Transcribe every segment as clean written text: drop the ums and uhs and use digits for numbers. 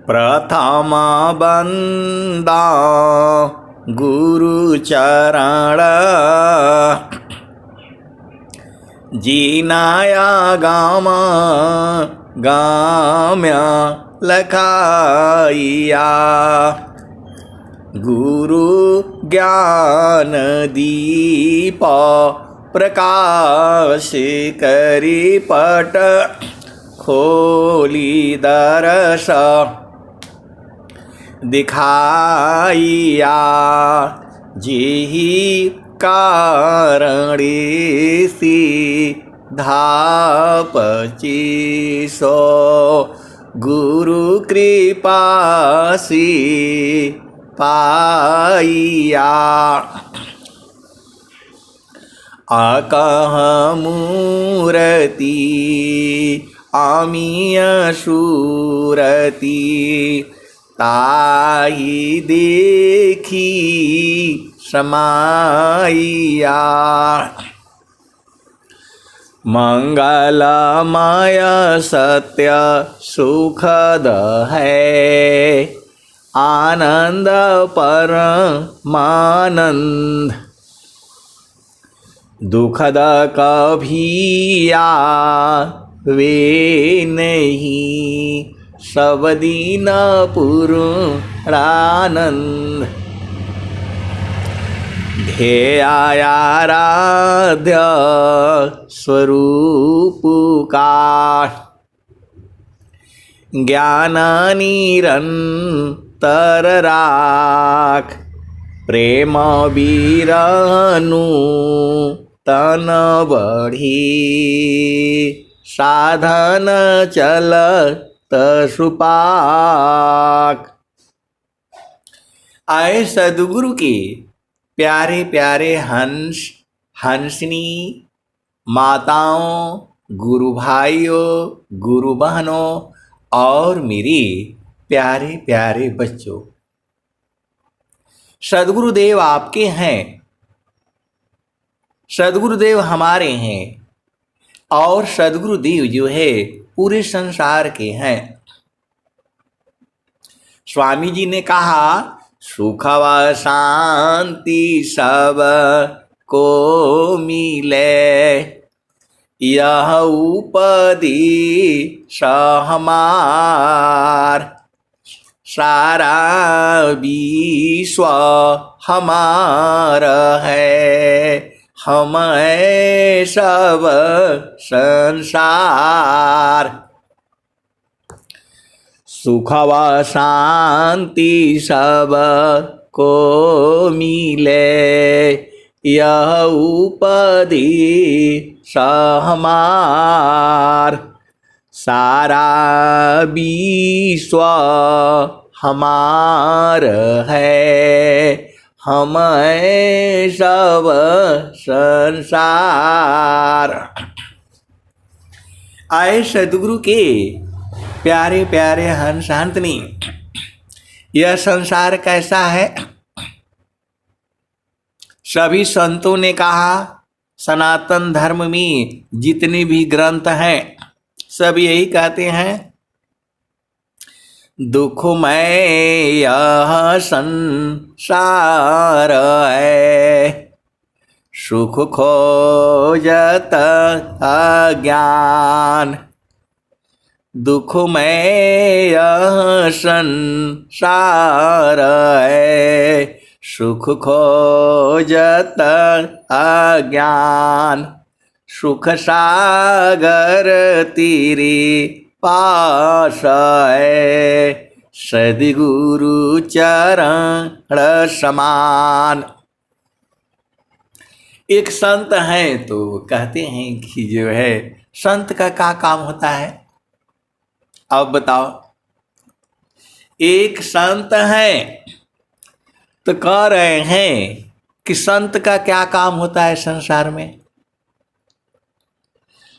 प्रथम बंदा गुरु चरण, जीनाया गाम गाम्य लखाइया। गुरु ज्ञान दीप प्रकाश करी पट, खोली दरस दिखाइया। जेहि कारणे सीधा 25 गुरु कृपा सी पाइया। अकह मूरति आमिय सूरति, ताहि देखी समाइया। मंगलमय सत्य सुखद है, आनंद परमानंद। दुखद कभी आवे नहीं, सब दिन पूर्णानंद। ध्येयाराध्य स्वरूप का, ज्ञान निरंतर राख। प्रेम बीरनु तन बढ़ी, साधन चलत सुपाक। आए सदगुरु के प्यारे प्यारे हंस हंसनी माताओं, गुरु भाइयों, गुरु बहनों और मेरे प्यारे प्यारे बच्चों, सदगुरुदेव आपके हैं, सदगुरुदेव हमारे हैं और सदगुरुदेव जो है पूरे संसार के हैं। स्वामी जी ने कहा, सुख व शांति सब को मिले, यह उपदेश हमार। सारा विश्व हमार है, हम है सब संसार। सुख व शांति सब को मिले, यह उपदेश हमार। सारा विश्व हमार है, हम है सब संसार। आए सदगुरु के प्यारे प्यारे हंस हंसनी, यह संसार कैसा है? सभी संतों ने कहा, सनातन धर्म में जितने भी ग्रंथ हैं सब यही कहते हैं, दुखमय यह संसार है, सुख खोजत अज्ञान। दुखमय यह संसार है, सुख खोजत अज्ञान। सुख सागर तेरे पास है, सद्गुरु चरण समान। एक संत हैं तो कहते हैं कि जो है संत का क्या काम होता है? अब बताओ। एक संत है तो कह रहे हैं कि संत का क्या काम होता है संसार में?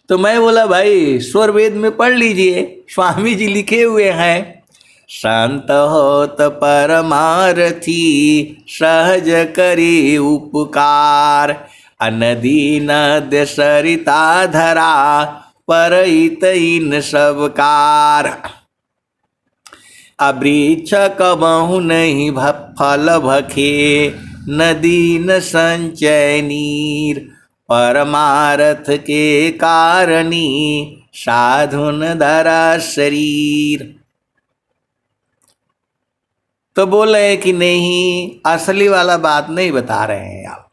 तो मैं बोला भाई स्वर वेद में पढ़ लीजिए, स्वामी जी लिखे हुए हैं, संत होत परमार्थी सहज करी उपकार। अनदी नद्य सरिता धरा परहित इन सब कार। अवृक्ष कबहु नहीं फल भखे, नदी न संचय नीर, परमारथ के कारणी, साधुन धरा शरीर। तो बोले कि नहीं, असली वाला बात नहीं बता रहे हैं आप।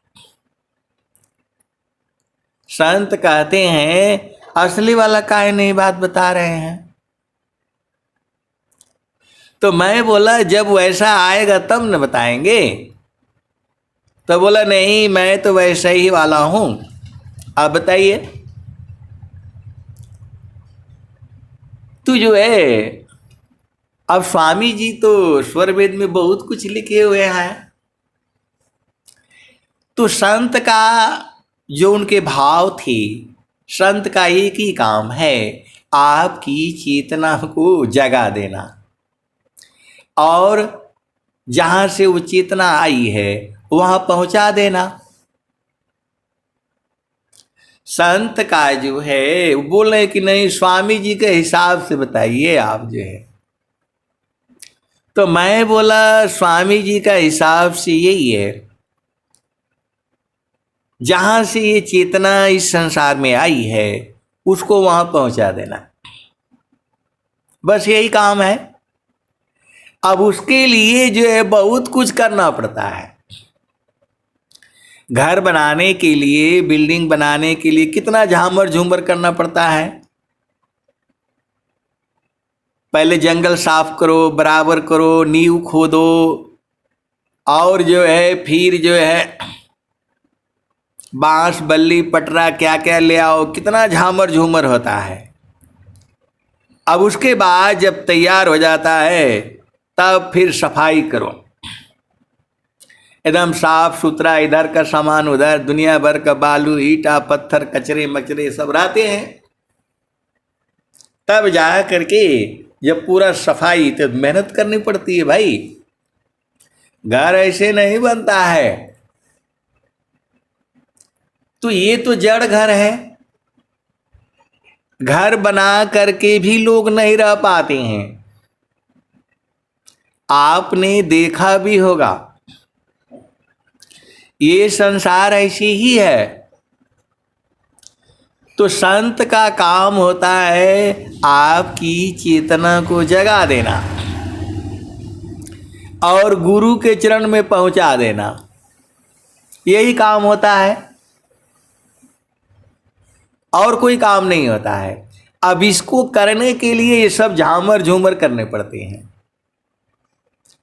संत कहते हैं असली वाला काहे नहीं बात बता रहे हैं। तो मैं बोला जब वैसा आएगा तब न बताएंगे। तो बोला नहीं, मैं तो वैसा ही वाला हूं। आप बताइए, तू जो है, अब स्वामी जी तो स्वर वेद में बहुत कुछ लिखे हुए हैं। तो संत का जो उनके भाव थे, संत का एक ही काम है, आपकी चेतना को जगा देना, और जहां से वो चेतना आई है वहां पहुंचा देना। संत का जो है वो बोल रहे कि नहीं, स्वामी जी के हिसाब से बताइए आप जो है। तो मैं बोला स्वामी जी का हिसाब से यही है, जहां से ये चेतना इस संसार में आई है उसको वहां पहुंचा देना, बस यही काम है। अब उसके लिए जो है बहुत कुछ करना पड़ता है। घर बनाने के लिए, बिल्डिंग बनाने के लिए कितना झामर झूमर करना पड़ता है। पहले जंगल साफ करो, बराबर करो, नींव खोदो, और जो है फिर जो है बांस बल्ली पटरा क्या क्या ले आओ, कितना झामर झूमर होता है। अब उसके बाद जब तैयार हो जाता है तब फिर सफाई करो, एकदम साफ सुथरा, इधर का सामान उधर, दुनिया भर का बालू ईटा पत्थर कचरे मचरे सब रहते हैं। तब जा करके जब पूरा सफाई, तो मेहनत करनी पड़ती है भाई। घर ऐसे नहीं बनता है। तो ये तो जड़ घर है, घर बना करके भी लोग नहीं रह पाते हैं। आपने देखा भी होगा, ये संसार ऐसी ही है। तो संत का काम होता है आपकी चेतना को जगा देना और गुरु के चरण में पहुंचा देना, यही काम होता है, और कोई काम नहीं होता है। अब इसको करने के लिए ये सब झामर झूमर करने पड़ते हैं।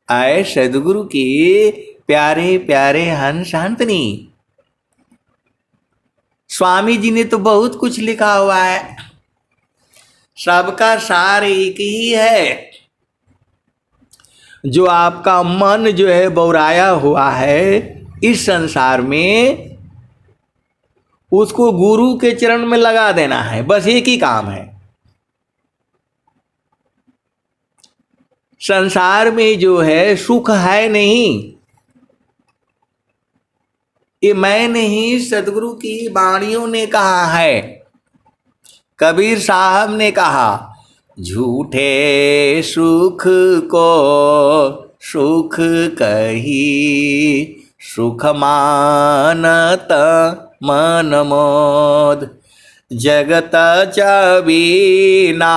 आए सदगुरु के प्यारे प्यारे हंस हंतनी, स्वामी जी ने तो बहुत कुछ लिखा हुआ है, सबका सार एक ही है। जो आपका मन जो है बौराया हुआ है इस संसार में, उसको गुरु के चरण में लगा देना है, बस एक ही काम है। संसार में जो है सुख है नहीं, ये मैं नहीं, सदगुरु की वाणियों ने कहा है। कबीर साहब ने कहा, झूठे सुख को सुख कही, सुख मानत मन मोद, जगत चबीना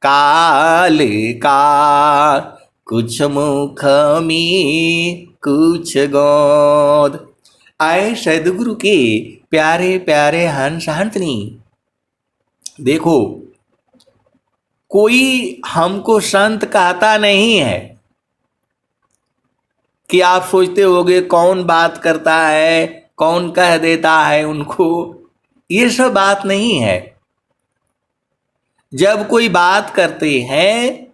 काल का, कुछ मुख में कुछ गोद। आए सदगुरु के प्यारे प्यारे हंस हंतनी, देखो कोई हमको संत कहता नहीं है कि आप सोचते होगे कौन बात करता है, कौन कह देता है उनको, ये सब बात नहीं है। जब कोई बात करते हैं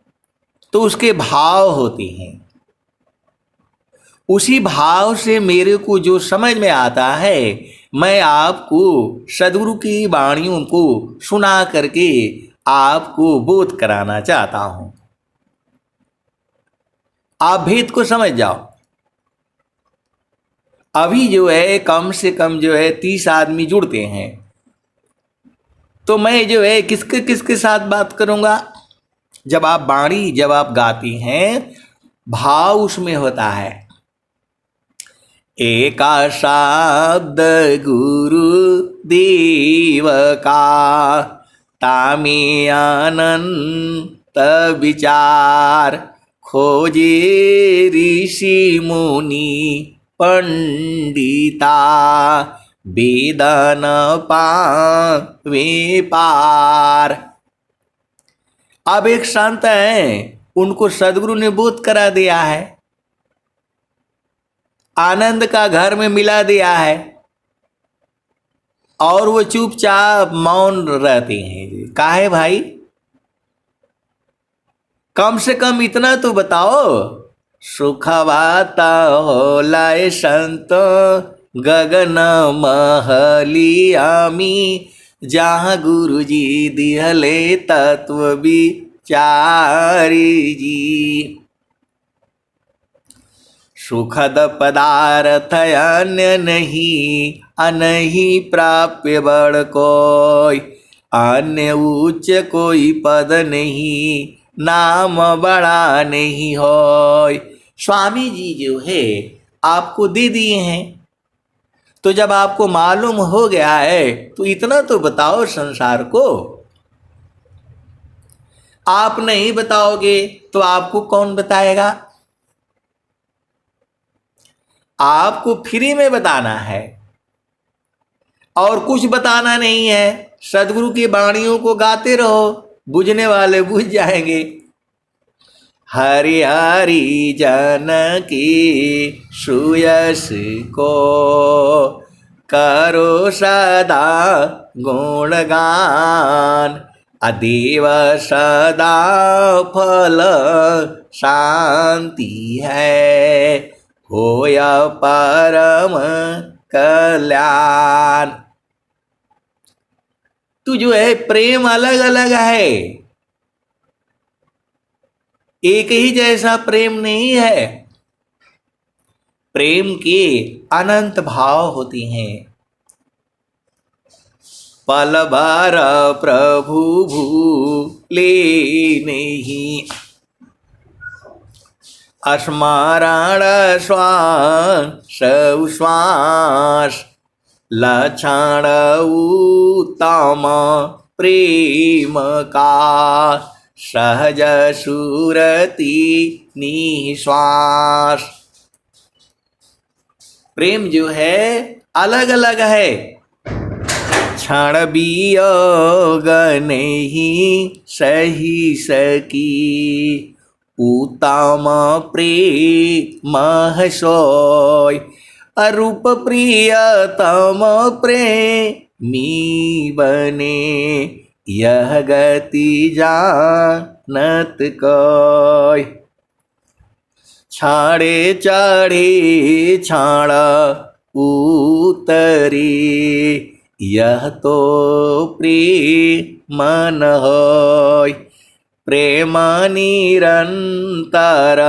तो उसके भाव होते हैं, उसी भाव से मेरे को जो समझ में आता है मैं आपको सदगुरु की वाणियों को सुना करके आपको बोध कराना चाहता हूं। आप भेद को समझ जाओ। अभी जो है कम से कम जो है 30 आदमी जुड़ते हैं, तो मैं जो है किसके किसके साथ बात करूंगा? जब आप बाणी जब आप गाती हैं, भाव उसमें होता है। एका शब्द गुरु देव का, तामे अनंत विचार, खोजे ऋषि मुनि पंडिता, वेदन पावे पार। अब एक संत हैं, उनको सदगुरु ने बोध करा दिया है, आनंद का घर में मिला दिया है, और वो चुपचाप मौन रहते हैं। काहे भाई? कम से कम इतना तो बताओ, सुखवाता हो लाए संत गगन महलियामी, जहाँ गुरु जी दिहले तत्व विचारी जी। सुखद पदार्थ अन्य नहीं, अनहि प्राप्य बड़ कोई, अन्य उच्च कोई पद नहीं, नाम बड़ा नहीं होय। स्वामी जी जो है आपको दे दिए हैं, तो जब आपको मालूम हो गया है तो इतना तो बताओ संसार को। आप नहीं बताओगे तो आपको कौन बताएगा? आपको फ्री में बताना है और कुछ बताना नहीं है। सदगुरु की वाणियों को गाते रहो, बुझने वाले बुझ जाएंगे। हरि हरि जन की सुयस को, करो सदा गुणगान, अदेव सदा फल शांति है, होया परम कल्याण। तू जो है प्रेम अलग अलग है, एक ही जैसा प्रेम नहीं है। प्रेम के अनंत भाव होते हैं। पल भर प्रभु भूले नहीं, स्मरण श्वास श्वास, लक्षण उत्तम प्रेम का, सहज सुरति निश्वास। प्रेम जो है अलग अलग है। क्षण वियोग नहीं सही सकी, उत्तम प्रेम सोय, अरूप प्रियतम प्रेमी बने, यह गति जानत कोय। छाड़े चढ़े छाड़ उतरे, यह तो प्रेम न होय। प्रेम निरंतर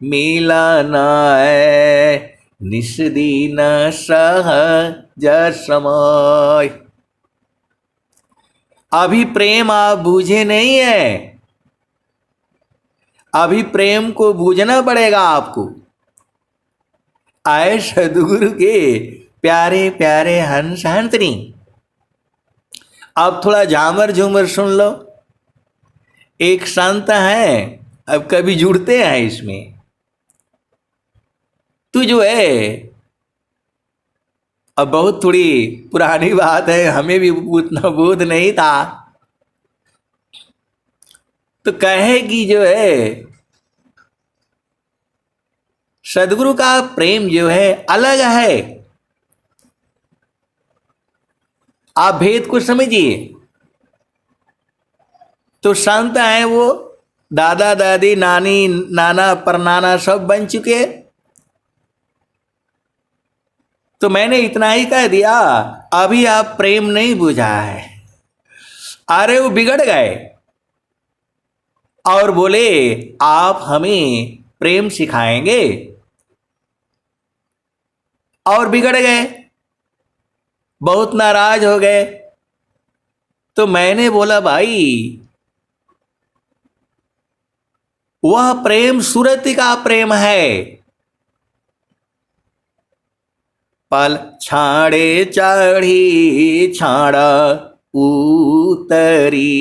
मिलन है, निस्दिन सहज समय। अभी प्रेम आप बूझे नहीं है, अभी प्रेम को बूझना पड़ेगा आपको। आए सदगुरु के प्यारे प्यारे हंस हंसनी। अब थोड़ा झामर झूमर सुन लो। एक संत है, अब कभी जुड़ते हैं इसमें। तू जो है, अब बहुत थोड़ी पुरानी बात है, हमें भी उतना बोध नहीं था, तो कहे कि जो है सदगुरु का प्रेम जो है अलग है। आप भेद को समझिए। तो संत हैं वो, दादा दादी नानी नाना परनाना सब बन चुके। तो मैंने इतना ही कह दिया, अभी आप प्रेम नहीं बुझा है। अरे वो बिगड़ गए और बोले आप हमें प्रेम सिखाएंगे, और बिगड़ गए, बहुत नाराज हो गए। तो मैंने बोला भाई वह प्रेम सुरति का प्रेम है। पल छाड़े चढ़ी छाड़ उतरी,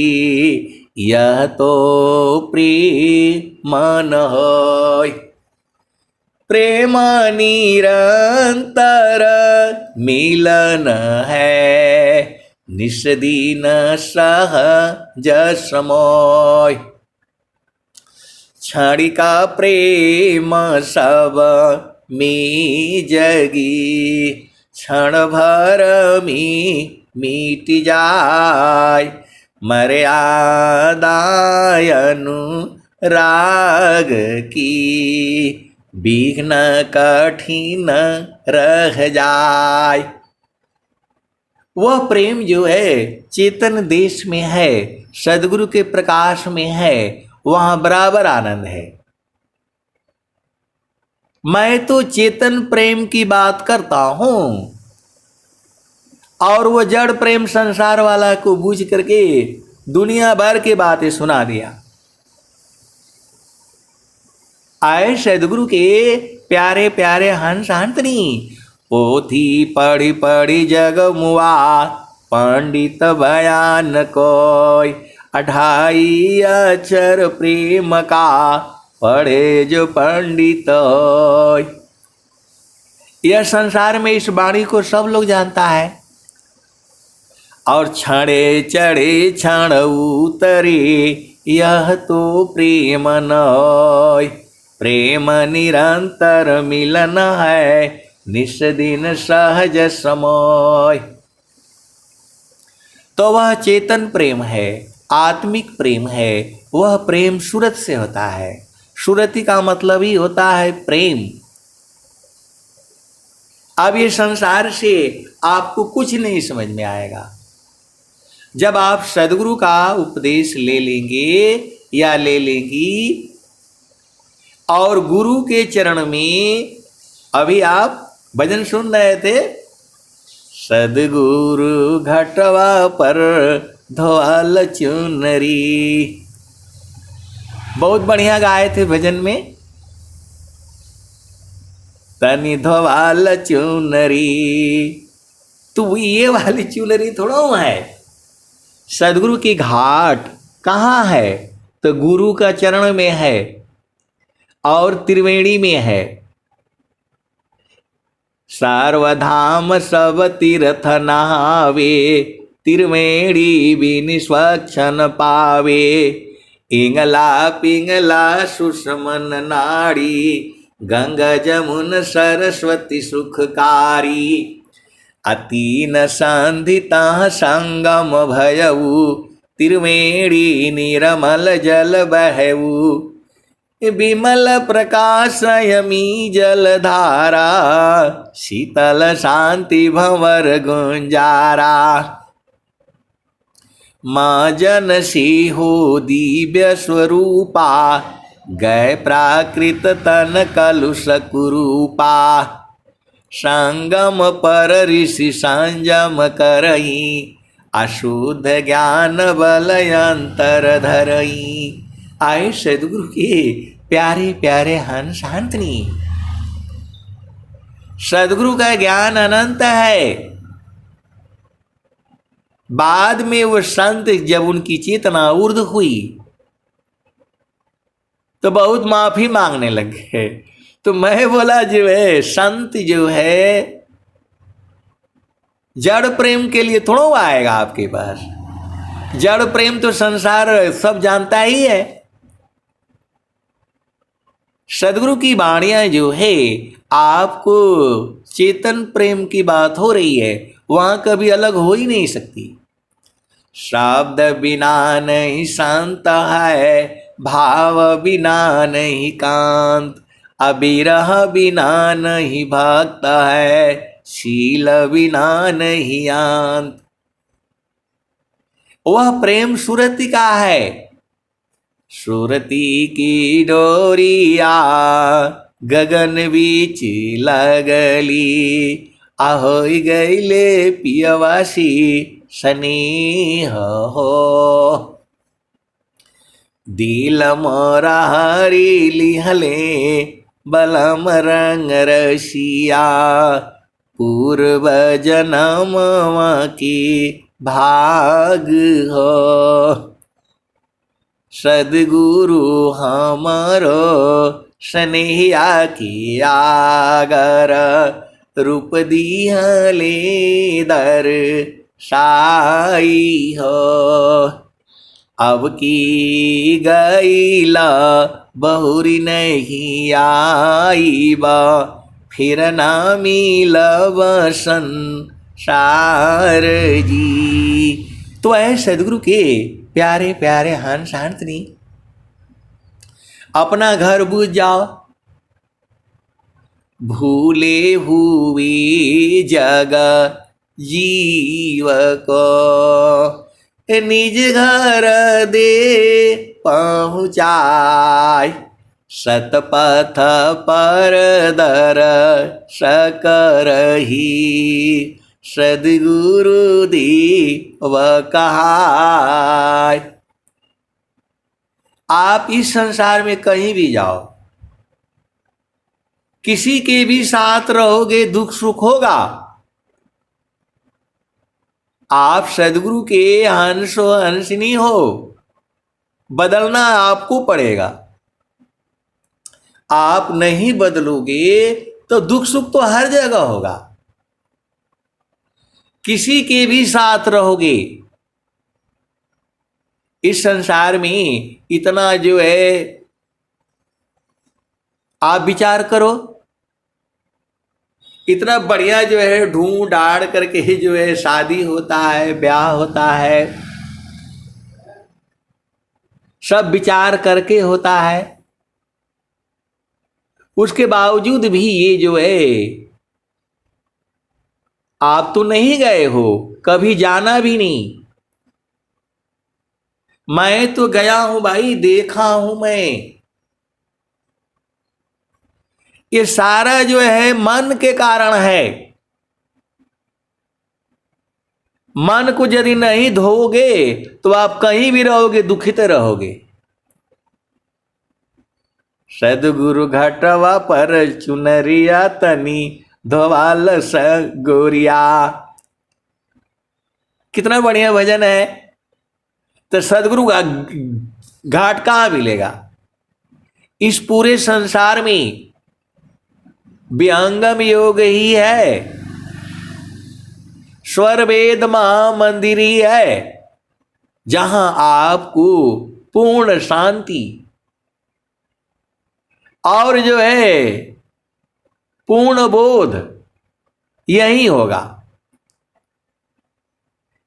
यह तो प्रेम मन होय। प्रेम निरंतर मिलन है, निस्दिन सहज समोय। क्षणिका प्रेम सब में जगी, क्षण भर में मिट जाय। मर्यादा अनुराग की, विघ्न कठिन रह जाय। वह प्रेम जो है चेतन देश में है, सदगुरु के प्रकाश में है, वहां बराबर आनंद है। मैं तो चेतन प्रेम की बात करता हूं, और वो जड़ प्रेम संसार वाला को बूझ करके दुनिया भर की बातें सुना दिया। आए सदगुरु के प्यारे प्यारे हंस हंतनी, पोथी पढ़ी पढ़ी जग मुआ, पंडित बयान कोय। 28 अक्षर प्रेम का, पढ़े जो पंडित। यह संसार में इस वाणी को सब लोग जानता है। और क्षणे चढ़े क्षण उतरे, यह तो प्रेम नय। प्रेम निरंतर मिलन है, निस्दिन सहज समय। तो वह चेतन प्रेम है, आत्मिक प्रेम है। वह प्रेम सूरत से होता है। सूरति का मतलब ही होता है प्रेम। अब ये संसार से आपको कुछ नहीं समझ में आएगा। जब आप सदगुरु का उपदेश ले लेंगे या ले लेंगी, और गुरु के चरण में, अभी आप भजन सुन रहे थे, सदगुरु घटवा पर धोल चुनरी, बहुत बढ़िया गाए थे भजन में। तनी धोवाल चुनरी, तो ये वाली चुनरी थोड़ा है। सदगुरु की घाट कहाँ है? तो गुरु का चरण में है और त्रिवेणी में है। सर्वधाम सब तीर्थ नहावे, त्रिवेणी बिन स्वच्छ न पावे। इंगला पिंगला सुषमन नाड़ी, गंगा जमुन सरस्वती सुखकारी। अतीन संधिता संगम भयऊ, त्रिवेणी निर्मल जल बहऊ। विमल प्रकाशयमी जलधारा, शीतल शांति भंवर गुंजारा। माँ जन सिंहो दिव्य स्वरूपा, गए प्राकृत तन कलुष कुरूपा। संगम पर ऋषि संयम करई, अशुद्ध ज्ञान बल अंतर धरई। आए सदगुरु के प्यारे प्यारे हंस हंतनी। सदगुरु का ज्ञान अनंत है। बाद में वो संत जब उनकी चेतना ऊर्ध हुई तो बहुत माफी मांगने लगे। तो मैं बोला जो है संत जो है जड़ प्रेम के लिए थोड़ा आएगा आपके पास। जड़ प्रेम तो संसार सब जानता ही है। सदगुरु की वाणियां जो है, आपको चेतन प्रेम की बात हो रही है, वहां कभी अलग हो ही नहीं सकती। शब्द बिना नहीं शांत है, भाव बिना नहीं कांत। अविरह बिना नहीं भक्त है, शील बिना नहीं आंत। वह प्रेम सुरति का है। सुरति की डोरिया गगन बीच लगली, ahoy गईले पियवासी स्नेह हो। दिल मोरा हरी लिहले बलम रंग रसिया, पूर्व जन्म की भाग हो। सदगुरु हमारो स्नेहिया की आगर, रूप दिहले दर साई हो। अब की गईला बहुरी नहीं आईबा, फिर ना मिलब संसार जी। तो है सदगुरु के प्यारे प्यारे हंस हंसनी, अपना घर बुझ जाओ। भूले हुए जगह जीव को, निज घर दे पहुँचाय। सतपथ पर दर सकरही, सदगुरु देव कहाय। आप इस संसार में कहीं भी जाओ, किसी के भी साथ रहोगे, दुख सुख होगा। आप सदगुरु के हंसो हंसनी हो, बदलना आपको पड़ेगा। आप नहीं बदलोगे तो दुख सुख तो हर जगह होगा। किसी के भी साथ रहोगे, इस संसार में इतना जो है, आप विचार करो, इतना बढ़िया जो है ढूंढ डाड़ करके जो है शादी होता है, ब्याह होता है, सब विचार करके होता है। उसके बावजूद भी ये जो है, आप तो नहीं गए हो, कभी जाना भी नहीं। मैं तो गया हूं भाई, देखा हूं मैं। ये सारा जो है मन के कारण है। मन को यदि नहीं धोगे तो आप कहीं भी रहोगे, दुखित रहोगे। सदगुरु घटवा पर चुनरिया तनी धोवाल स गोरिया। कितना बढ़िया भजन है। तो सदगुरु का घाट कहाँ मिलेगा? इस पूरे संसार में विहंगम योग ही है, स्वर वेद महामंदिर ही है, जहां आपको पूर्ण शांति और जो है पूर्ण बोध यही होगा।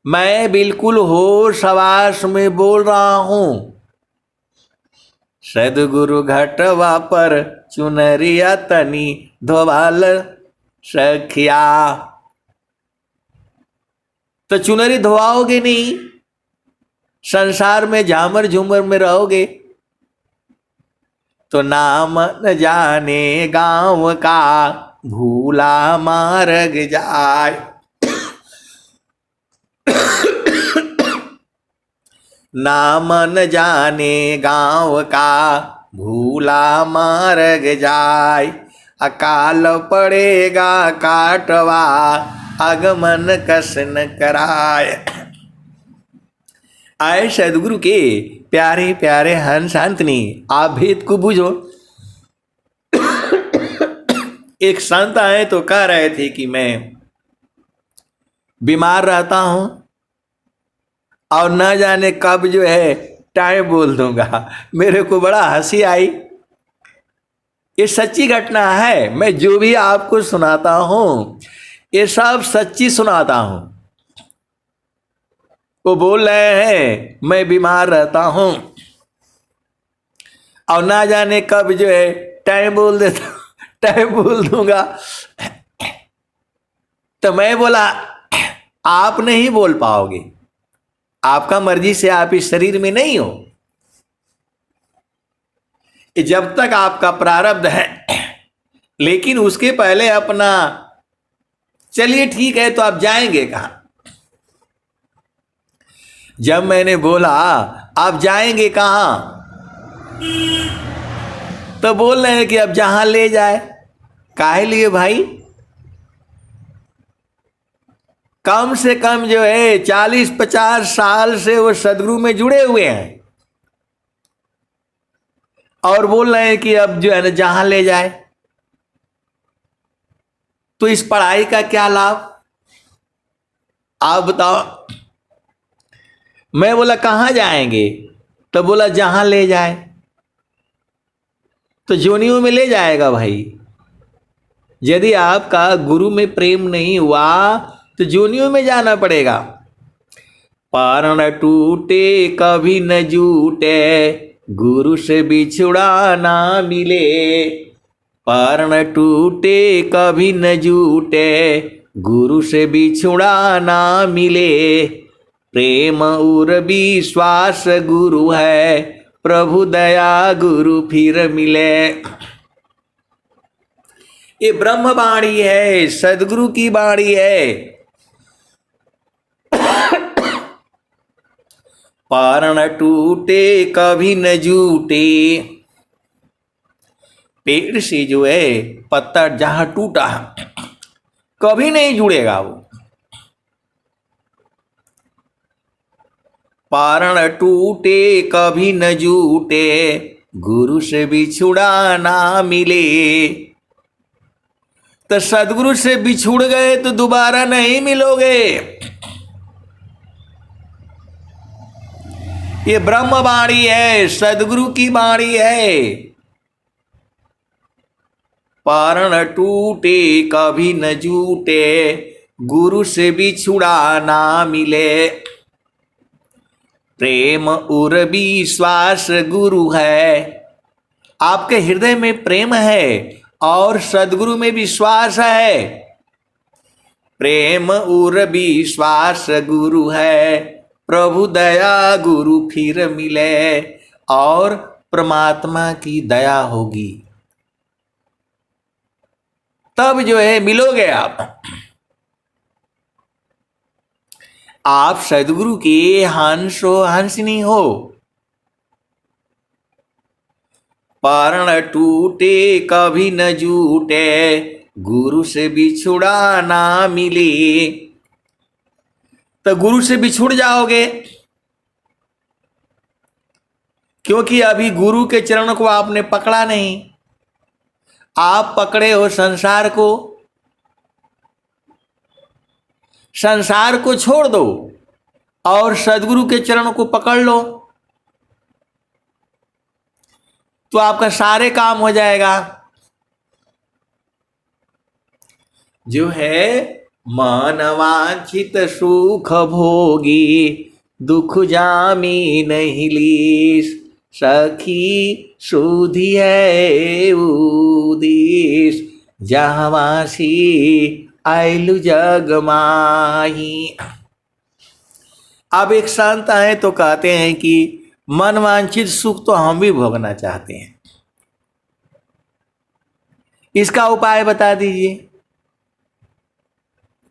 मैं बिल्कुल होश हवास में बोल रहा हूं। सदगुरु घटवा पर चुनरिया तनी धोवाल सखिया। तो चुनरी धोवाओगे नहीं, संसार में झामर झूमर में रहोगे, तो नाम न जाने गांव का भूला मार्ग जाय। नाम न जाने गांव का भूला मार्ग जाय। अकाल पड़ेगा काटवा आगमन कसन कराय। आए सदगुरु के प्यारे प्यारे हंस हंसनी, आप भेद को बुझो। एक संत आए तो कह रहे थे कि मैं बीमार रहता हूं और न जाने कब जो है टाइम बोल दूंगा। मेरे को बड़ा हंसी आई। ये सच्ची घटना है, मैं जो भी आपको सुनाता हूं ये सब सच्ची सुनाता हूं। वो बोल रहे हैं मैं बीमार रहता हूं और ना जाने कब जो है टाइम बोल देता, टाइम बोल दूंगा। तो मैं बोला आप नहीं बोल पाओगे, आपका मर्जी से आप इस शरीर में नहीं हो। जब तक आपका प्रारब्ध है, लेकिन उसके पहले अपना, चलिए ठीक है तो आप जाएंगे कहां? जब मैंने बोला आप जाएंगे कहां, तो बोल रहे हैं कि अब जहां ले जाए। काहे लिए भाई? कम से कम जो है 40-50 साल से वो सदगुरु में जुड़े हुए हैं और बोल रहे हैं कि अब जो है ना जहां ले जाए। तो इस पढ़ाई का क्या लाभ, आप बताओ। मैं बोला कहां जाएंगे? तो बोला जहां ले जाए। तो जोनियों में ले जाएगा भाई। यदि आपका गुरु में प्रेम नहीं हुआ तो जोनियों में जाना पड़ेगा। पारण टूटे कभी न जूटे, गुरु से बिछुड़ा ना मिले। पारण टूटे कभी न जूटे, गुरु से बिछुड़ा ना मिले। प्रेम और विश्वास गुरु है, प्रभु दया गुरु फिर मिले। ये ब्रह्म वाणी है, सदगुरु की वाणी है। पारण टूटे कभी न जूटे। पेड़ से जो है पत्ता जहां टूटा कभी नहीं जुड़ेगा वो। पारण टूटे कभी न जूटे, गुरु से बिछुड़ा ना मिले। तो सदगुरु से बिछुड़ गए तो दोबारा नहीं मिलोगे। ये ब्रह्म वाणी है, सदगुरु की वाणी है। पारण टूटे कभी न जूटे, गुरु से बिछुड़ा ना मिले। प्रेम और विश्वास गुरु है। आपके हृदय में प्रेम है और सदगुरु में विश्वास है। प्रेम और विश्वास गुरु है, प्रभु दया गुरु फिर मिले। और परमात्मा की दया होगी तब जो है मिलोगे आप सदगुरु के हंस हो हंसनी हो। पारण टूटे कभी न जूटे, गुरु से बिछुड़ा ना मिले। तो गुरु से बिछुड़ जाओगे क्योंकि अभी गुरु के चरण को आपने पकड़ा नहीं। आप पकड़े हो संसार को। संसार को छोड़ दो और सदगुरु के चरण को पकड़ लो तो आपका सारे काम हो जाएगा। जो है मानवांछित सुख भोगी, दुख जामी नहीं लीस। सखी सुधी है उदीस, जहावासी आयलु जग माही। अब एक संत है तो कहते हैं कि मन वांछित सुख तो हम भी भोगना चाहते हैं, इसका उपाय बता दीजिए।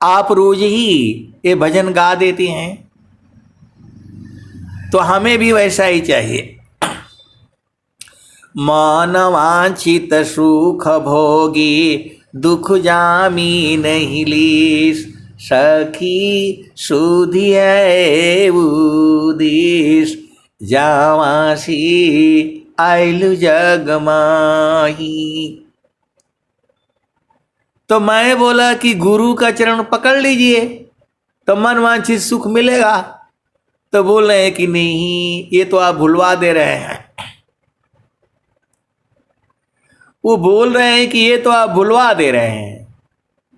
आप रोज ही ये भजन गा देती हैं तो हमें भी वैसा ही चाहिए। मन वांछित सुख भोगी, दुख जामी नहीं लीस। सखी सुधी है उदीस, जावासी आयलु जग माही। तो मैं बोला कि गुरु का चरण पकड़ लीजिए तो मन वांछित सुख मिलेगा। तो बोल रहे हैं कि नहीं, ये तो आप भुलवा दे रहे हैं। वो बोल रहे हैं कि ये तो आप भुलवा दे रहे हैं।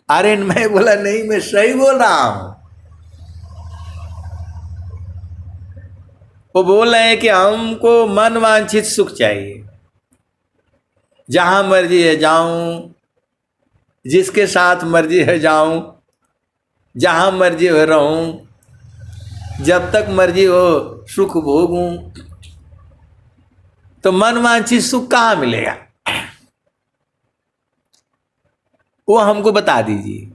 अरे मैं बोला नहीं, मैं सही बोल रहा हूं। वो बोल रहे हैं कि हमको मन वांछित सुख चाहिए, जहां मर्जी है जाऊं, जिसके साथ मर्जी है जाऊं, जहां मर्जी हो रहूं, जब तक मर्जी हो सुख भोगूं। तो मन वांछित सुख कहां मिलेगा, वो हमको बता दीजिए।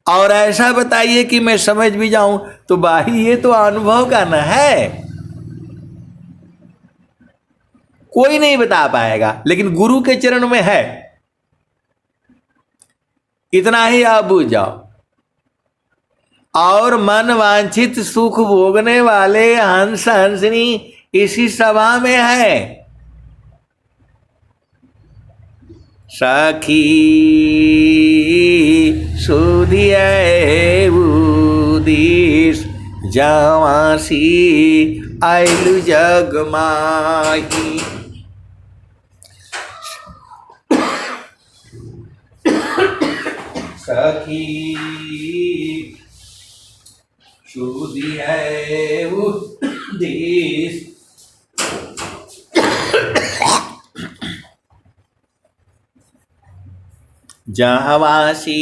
और ऐसा बताइए कि मैं समझ भी जाऊं। तो भाई ये तो अनुभव का न है। कोई नहीं बता पाएगा, लेकिन गुरु के चरण में है, इतना ही आप बूझ जाओ। और मन वांछित सुख भोगने वाले हंस हंसनी इसी सभा में है। सखी सुधिए उदिस जावासी आइलु जग माही। सखी सुधिए उदिस जहवासी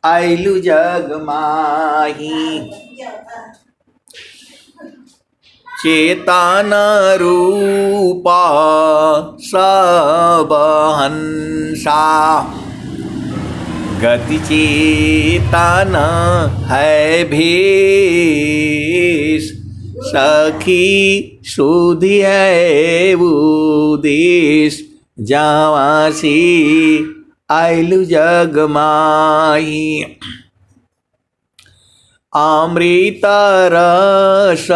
आइलु जग माही। चेतन रूपा सब हंसा गति चेतन है भेष। सखी सुधि है उदेश जावासी आइलु जग माही। अमृत रस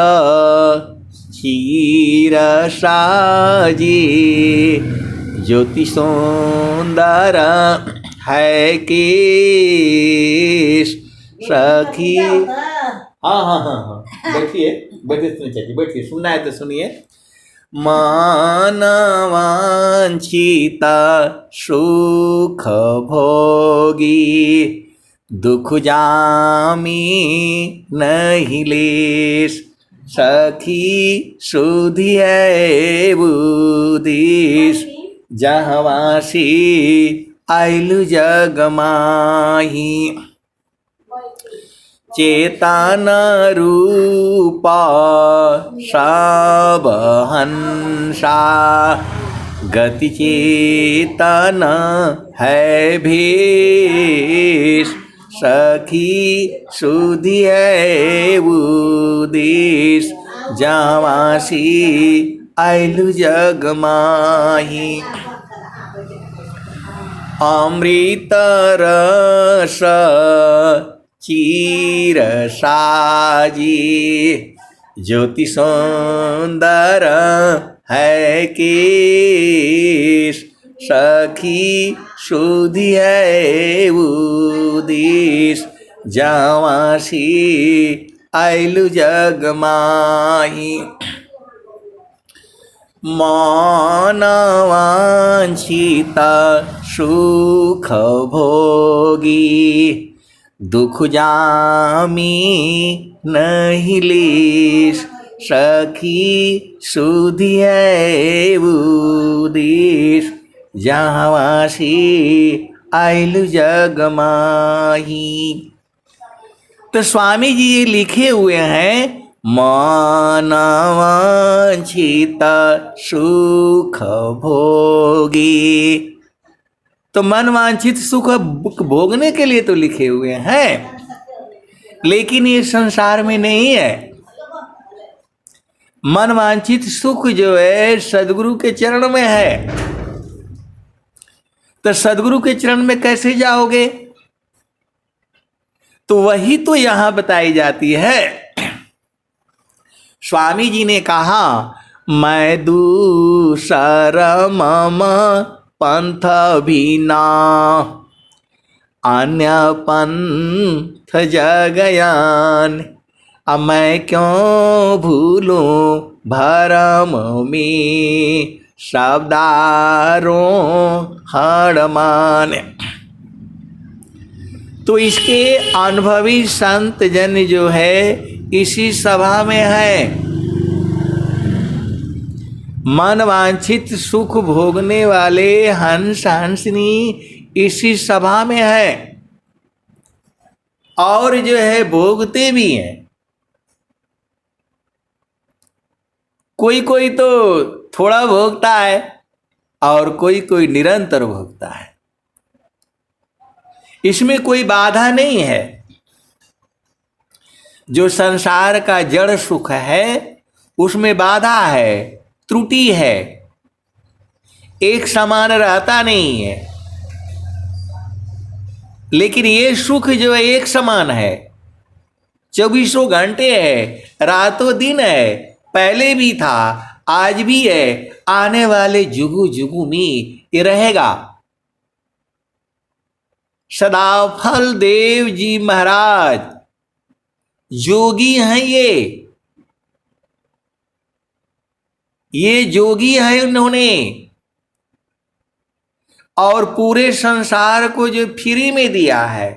क्षीर साजी ज्योति सुंदर है केश। सखी हाँ, बैठिए बैठिए, सुनिए चाहिए, बैठिए, सुनना है तो सुनिए। मानवांछिता सुख भोगी दुख जामी नहीं लेश। सखी सुधि है बुदिश जहवासी आइलु जग माही। चेतन रूपा सब हंसा गति चेतन है भेष। सखी सुधि है उदेश जावासी आइलु जग माही। अमृत रस क्षीर साजी ज्योति सुंदर है केश। सखी सुधि है उदेश जावासी आइलु जग माही। मानवांछिता सुख भोगी दुख जामी नहीं लेश। सखी सुधि है उदेश जहवासी आइलु जग माही। तो स्वामी जी ये लिखे हुए हैं, मानवांछिता सुख भोगी। तो मन वांछित सुख भोगने के लिए तो लिखे हुए हैं, लेकिन ये संसार में नहीं है। मन वांछित सुख जो है सदगुरु के चरण में है। तो सदगुरु के चरण में कैसे जाओगे? तो वही तो यहां बताई जाती है। स्वामी जी ने कहा, मैं दूसर मम पंथ भीना अन्य पंथ जगयान। अब मैं क्यों भूलूं भरम में शब्दारों हड़मान। तो इसके अनुभवी संत जन जो है इसी सभा में है। मन वांछित सुख भोगने वाले हंस हंसनी इसी सभा में है, और जो है भोगते भी हैं। कोई कोई तो थोड़ा भोगता है और कोई कोई निरंतर भोगता है। इसमें कोई बाधा नहीं है। जो संसार का जड़ सुख है उसमें बाधा है, त्रुटि है, एक समान रहता नहीं है, लेकिन ये सुख जो है एक समान है, 24 घंटे है, रातों दिन है, पहले भी था, आज भी है, आने वाले जुगु जुगु में ये रहेगा। सदाफल देव जी महाराज जोगी हैं, ये जोगी है उन्होंने, और पूरे संसार को जो फ्री में दिया है,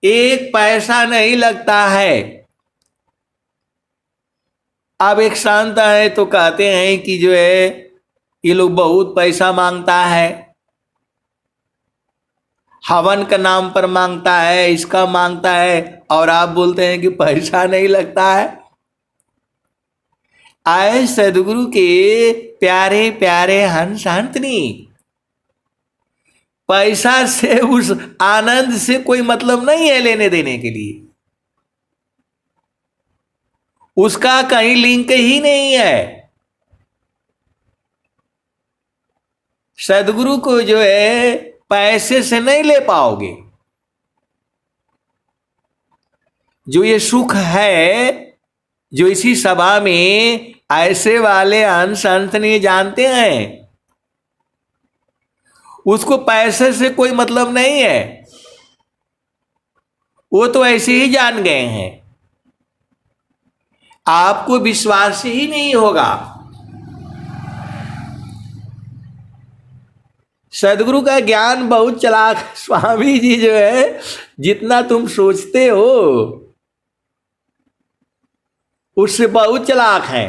एक पैसा नहीं लगता है। अब एक संत है तो कहते हैं कि जो है ये लोग बहुत पैसा मांगता है, हवन का नाम पर मांगता है, इसका मांगता है, और आप बोलते हैं कि पैसा नहीं लगता है। आए सदगुरु के प्यारे प्यारे हंस हंतनी, पैसा से, उस आनंद से कोई मतलब नहीं है लेने देने के लिए, उसका कहीं लिंक ही नहीं है। सदगुरु को जो है पैसे से नहीं ले पाओगे। जो ये सुख है, जो इसी सभा में ऐसे वाले अंश नहीं जानते हैं, उसको पैसे से कोई मतलब नहीं है, वो तो ऐसे ही जान गए हैं, आपको विश्वास ही नहीं होगा। सदगुरु का ज्ञान बहुत चलाक, स्वामी जी जो है जितना तुम सोचते हो उससे बहुत चलाक है।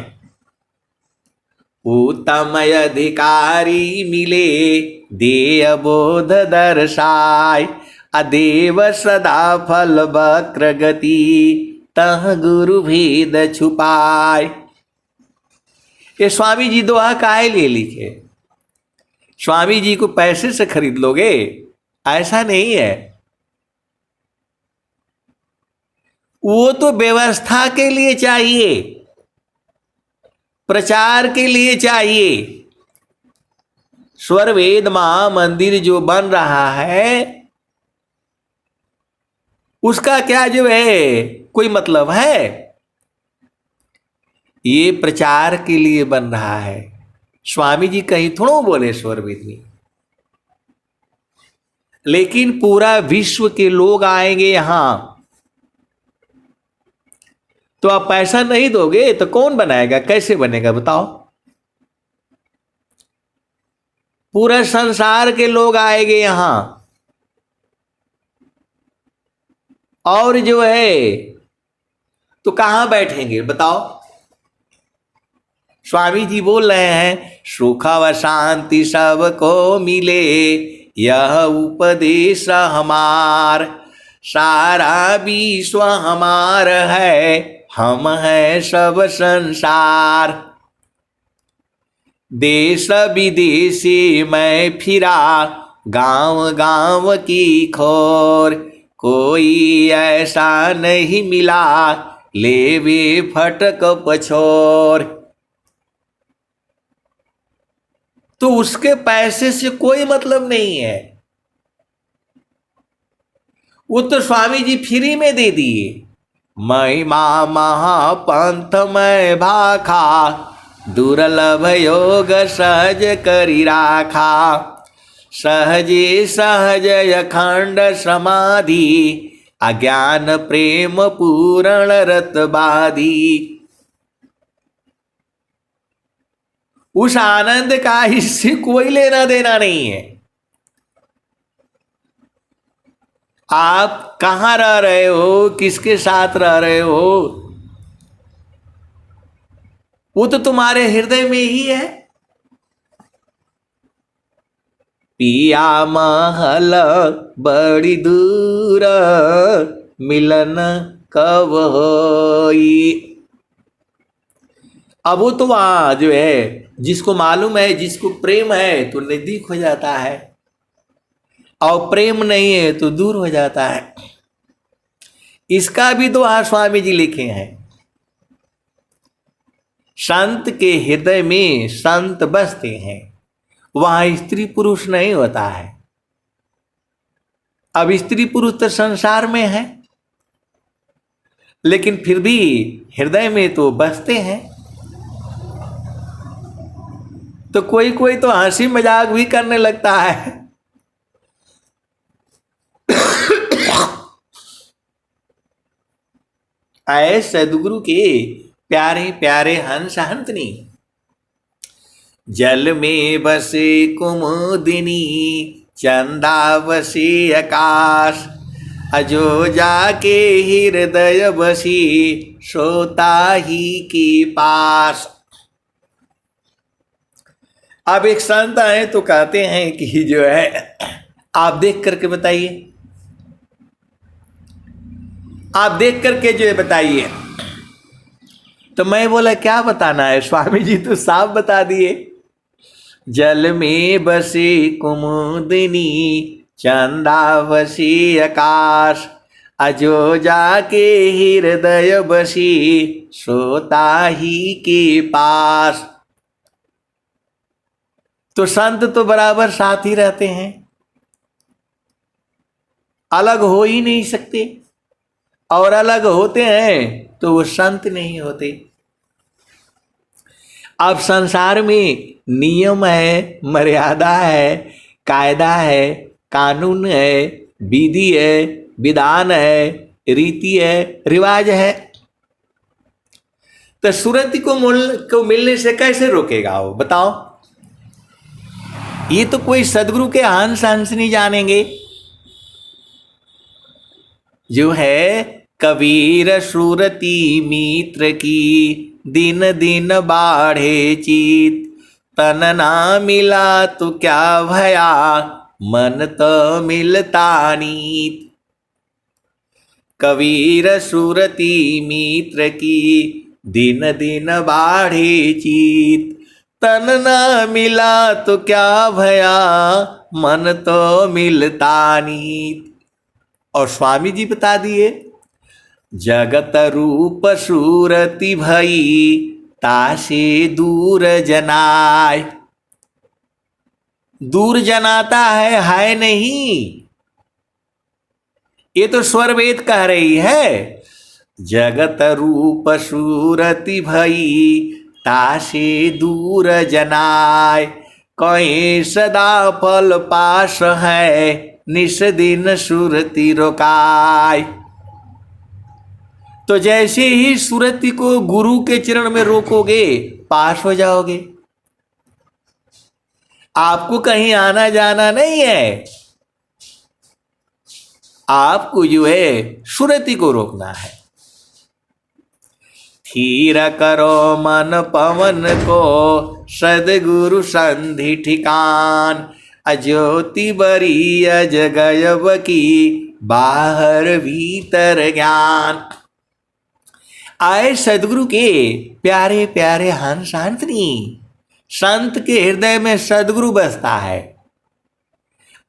उत्तम अधिकारी मिले देय बोध दर्शाय, अदेव सदा फल वक्र गति तह गुरु भेद छुपाय। ये स्वामी जी दोहा काहे लिए लिखे? स्वामी जी को पैसे से खरीद लोगे? ऐसा नहीं है, वो तो व्यवस्था के लिए चाहिए, प्रचार के लिए चाहिए। स्वर वेद महा मंदिर जो बन रहा है उसका क्या जो है कोई मतलब है? ये प्रचार के लिए बन रहा है। स्वामी जी कहीं थोड़ा बोले स्वर वेद में, लेकिन पूरा विश्व के लोग आएंगे यहां, तो आप पैसा नहीं दोगे तो कौन बनाएगा? कैसे बनेगा बताओ? पूरा संसार के लोग आएंगे यहां, और जो है तो कहां बैठेंगे बताओ? स्वामी जी बोल रहे हैं सुख व शांति सबको मिले, यह उपदेश हमार, सारा विश्व हमार है, हम हैं सब संसार। देश विदेशी मैं फिरा, गांव गांव की खोर, कोई ऐसा नहीं मिला, लेवे फटक पछोर। तो उसके पैसे से कोई मतलब नहीं है, वो तो स्वामी जी फ्री में दे दिए। महिमा महापंथ में भाखा, दुर्लभ योग सहज करी राखा, सहजे सहज अखंड समाधि, अज्ञान प्रेम पूर्ण रतबादी। उस आनंद का इससे कोई लेना देना नहीं है। आप कहां रह रहे हो, किसके साथ रह रहे हो, वो तो तुम्हारे हृदय में ही है। पिया महल बड़ी दूर, मिलन कब होई। अब वो तो वहां जो है जिसको मालूम है, जिसको प्रेम है तो नजदीक हो जाता है, और प्रेम नहीं है तो दूर हो जाता है। इसका भी दोहा स्वामी जी लिखे हैं। संत के हृदय में संत बसते हैं, वहां स्त्री पुरुष नहीं होता है। अब स्त्री पुरुष तो संसार में है, लेकिन फिर भी हृदय में तो बसते हैं। तो कोई कोई तो हंसी मजाक भी करने लगता है। आए सदगुरु के प्यारे प्यारे हंस हंसनी, जल में बसे कुमुदिनी, चंदा बसे आकाश, अजो जाके हृदय बसी, सोता ही के पास। अब एक संत आए तो कहते हैं कि जो है आप देख करके बताइए, आप देख करके जो है बताइए। तो मैं बोला क्या बताना है स्वामी जी, तो साफ बता दिए। जल में बसे कुमुदिनी, चंदा बसी आकाश, अजो जाके हृदय बसी, सोता ही के पास। तो संत तो बराबर साथ ही रहते हैं, अलग हो ही नहीं सकते, और अलग होते हैं तो वो संत नहीं होते। अब संसार में नियम है, मर्यादा है, कायदा है, कानून है, विधि है, विधान है, रीति है, रिवाज है। तो सुरति को मिलने से कैसे रोकेगा वो, बताओ। ये तो कोई सदगुरु के हंस हंस नहीं जानेंगे। जो है कबीर सुरति मित्र की, दिन दिन बाढ़े चीत, तन ना मिला तो क्या भया, मन तो मिलता नीत। कबीर सुरति मित्र की, दिन दिन बाढ़े चीत, तन ना मिला तो क्या भया, मन तो मिलता नीत। और स्वामी जी बता दिए, जगत रूप सूरति भई, तासे दूर जनाय। दूर जनाता है नहीं, ये तो स्वर वेद कह रही है। जगत रूप सूरति भई, तासे दूर जनाय, कहीं सदा फल पास है, निस दिन सुरति रोकाय। तो जैसे ही सुरति को गुरु के चरण में रोकोगे, पास हो जाओगे। आपको कहीं आना जाना नहीं है, आपको जो है सुरति को रोकना है। थीर करो मन पवन को, सदगुरु संधि ठिकान, अज्योति बरी अजगयब की, बाहर भीतर ज्ञान। आए सदगुरु के प्यारे प्यारे हंस हंसनी, संत के हृदय में सदगुरु बसता है,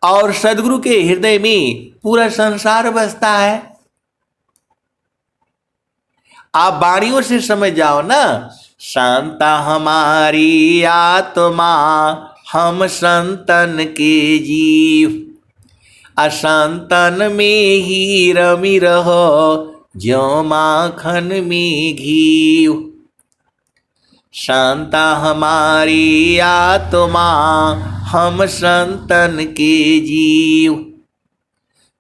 और सदगुरु के हृदय में पूरा संसार बसता है। आप वाणियों से समझ जाओ ना। शांता हमारी आत्मा, हम संतन के जीव, असंतन में ही रमी रहो, ज्यों माखन में घी। शांता हमारी आत्मा, हम संतन के जीव,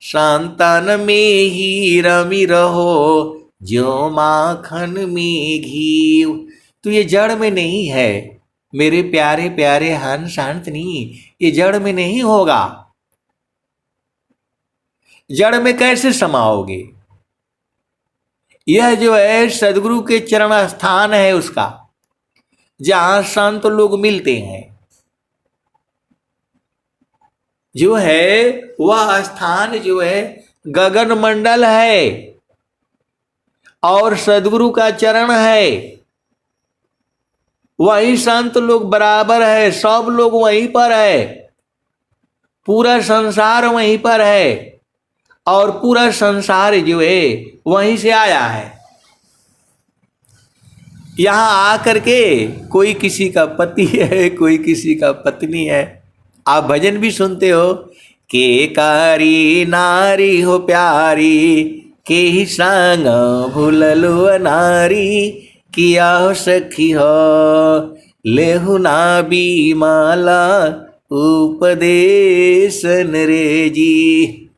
संतन में ही रमी रहो, ज्यों माखन में घी। तो ये जड़ में नहीं है मेरे प्यारे प्यारे हंस हंसनी, ये जड़ में नहीं होगा। जड़ में कैसे समाओगे? यह जो है सदगुरु के चरण स्थान है उसका, जहां संत लोग मिलते हैं। जो है वह स्थान जो है गगन मंडल है, और सदगुरु का चरण है। वही संत लोग बराबर है, सब लोग वहीं पर है, पूरा संसार वहीं पर है, और पूरा संसार जो है वहीं से आया है। यहाँ आकर के कोई किसी का पति है, कोई किसी का पत्नी है। आप भजन भी सुनते हो, के कारी नारी हो प्यारी, के ही संग भूललु नारी, किया हो सखी हो लेहु ना बीमाला उपदेशन रे जी।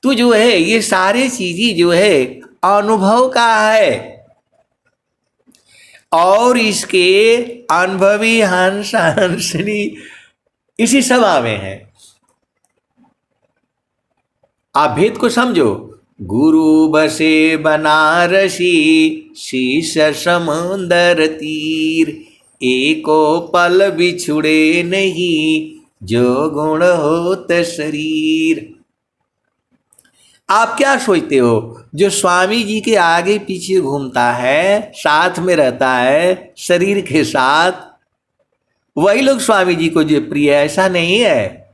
तो जो है ये सारे चीजें जो है अनुभव का है, और इसके अनुभवी हंस हंसनी इसी सभा में है। आप भेद को समझो। गुरु बसे बनारसी, शीश समुंदर तीर, एको पल बिछुड़े नहीं, जो गुण होत शरीर। आप क्या सोचते हो, जो स्वामी जी के आगे पीछे घूमता है, साथ में रहता है शरीर के साथ, वही लोग स्वामी जी को जो प्रिय है? ऐसा नहीं है।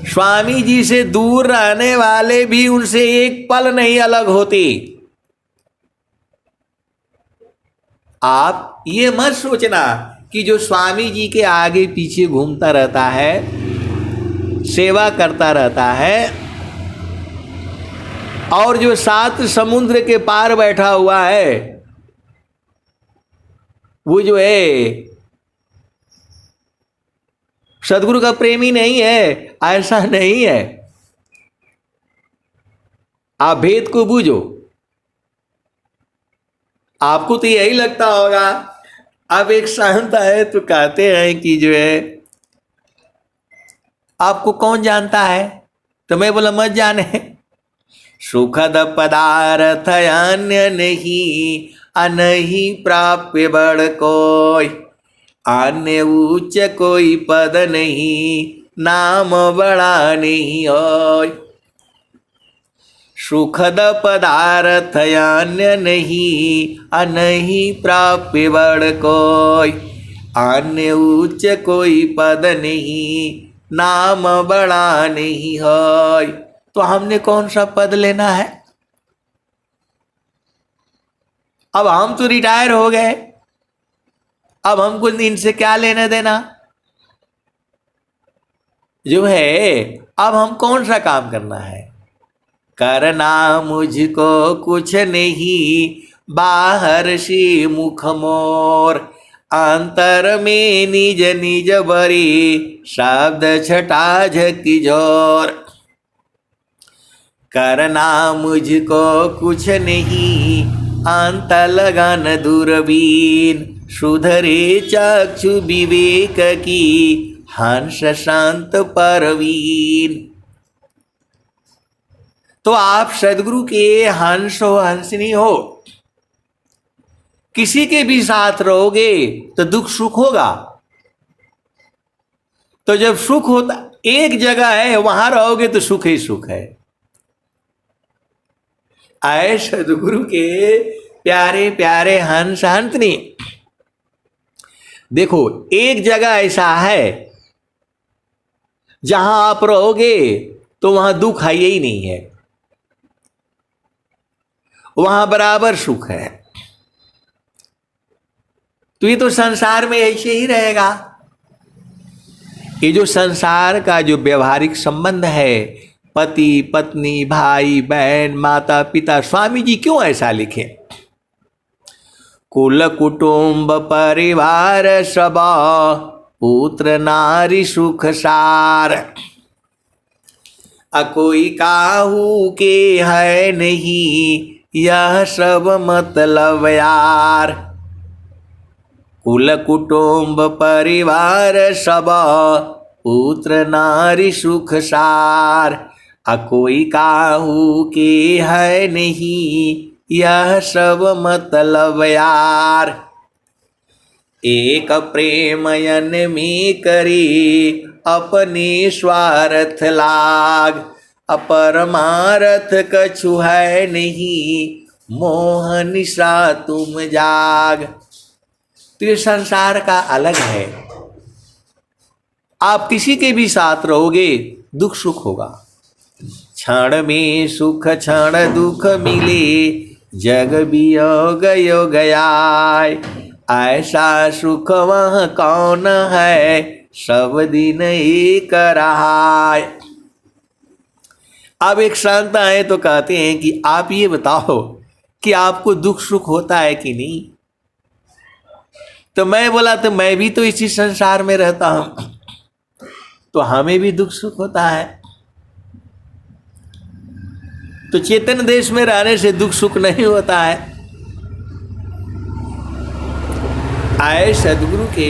स्वामी जी से दूर रहने वाले भी उनसे एक पल नहीं अलग होते। आप ये मत सोचना कि जो स्वामी जी के आगे पीछे घूमता रहता है, सेवा करता रहता है, और जो 7 समुद्र के पार बैठा हुआ है, वो जो है सदगुरु का प्रेमी नहीं है, ऐसा नहीं है। आप भेद को बूझो। आपको तो यही लगता होगा, अब एक संत है तो कहते हैं कि जो है आपको कौन जानता है, तो मैं बोला मत जाने। सुखद पदार्थ अन्य नहीं, अनहि प्राप्य बड़ कोई, अन्य उच्च कोई पद नहीं, नाम बड़ा नहीं होय। सुखद पदार्थ अन्य नहीं, अनहि प्राप्य बड़ कोई, अन्य उच्च कोई पद नहीं, नाम बड़ा नहीं होय। तो हमने कौन सा पद लेना है? अब हम तो रिटायर हो गए, अब हमको इनसे क्या लेना देना? जो है अब हम कौन सा काम करना है? करना मुझको कुछ नहीं, बाहर से मुख मोर, अंतर में निज निज बरी, शब्द छटा झकी जोर। करना मुझको कुछ नहीं, अंत लगन दूरबीन, सुधरे चक्षु विवेक की, हंस शांत परवीन। तो आप सदगुरु के हंस हो, हंसनी हो। किसी के भी साथ रहोगे तो दुख सुख होगा। तो जब सुख होता एक जगह है, वहां रहोगे तो सुख ही सुख है। आए सदगुरु के प्यारे प्यारे हंस हंसनी। देखो एक जगह ऐसा है जहां आप रहोगे तो वहां दुख है ही नहीं है, वहां बराबर सुख है। तो ये तो संसार में ऐसे ही रहेगा। ये जो संसार का जो व्यवहारिक संबंध है, पति पत्नी भाई बहन माता पिता, स्वामी जी क्यों ऐसा लिखे? कुल कुटुंब परिवार सब, पुत्र नारी सुख सार, कोई काहू के है नहीं, यह सब मतलब यार। कुल कुटुंब परिवार सब, पुत्र नारी सुख सार, कोई काहू के है नहीं, यह सब मतलब यार। एक प्रेमयन में करे, अपने स्वार्थ लाग, अपरमार्थ कछु है नहीं, मोह निशा तुम जाग। तो ये संसार का अलग है। आप किसी के भी साथ रहोगे दुख सुख होगा, क्षण में सुख क्षण दुख मिले, जग वियोग योग आए। ऐसा सुख वह कौन है, सब दिन एक रहाय। अब एक संत आए तो कहते हैं कि आप ये बताओ कि आपको दुख सुख होता है कि नहीं। तो मैं बोला तो मैं भी तो इसी संसार में रहता हूं, तो हमें भी दुख सुख होता है। तो चेतन देश में रहने से दुख सुख नहीं होता है। आए सदगुरु के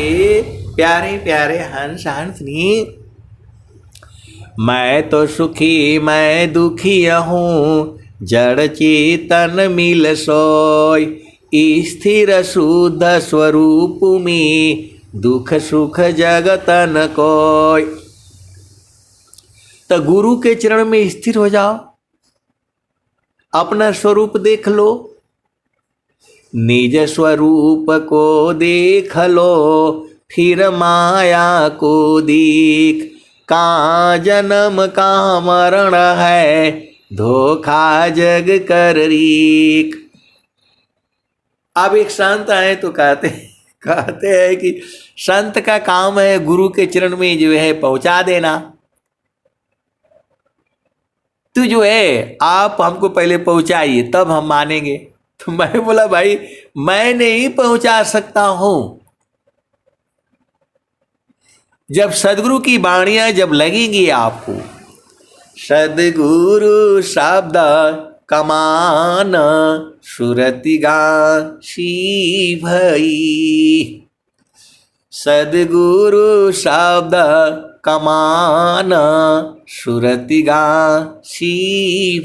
प्यारे प्यारे हंस हंसनी, मैं तो सुखी मैं दुखी हूँ, जड़ चेतन मिल सोय। स्थिर शुद्ध स्वरूप में, दुख सुख जगतन कोय। तो गुरु के चरण में स्थिर हो जाओ, अपना स्वरूप देख लो, निज स्वरूप को देख लो, फिर माया को देख। कहाँ जन्म कहाँ मरण है, धोखा जग कर रीक। अब एक संत आए तो कहते हैं कि संत का काम है गुरु के चरण में जो है पहुंचा देना। तो जो है आप हमको पहले पहुंचाइए तब हम मानेंगे। तो मैं बोला भाई मैं नहीं पहुंचा सकता हूं। जब सदगुरु की वाणियां जब लगेंगी आपको, सदगुरु शब्द कमान सुरति गासी भई। सदगुरु शब्द कमान सुरति गासी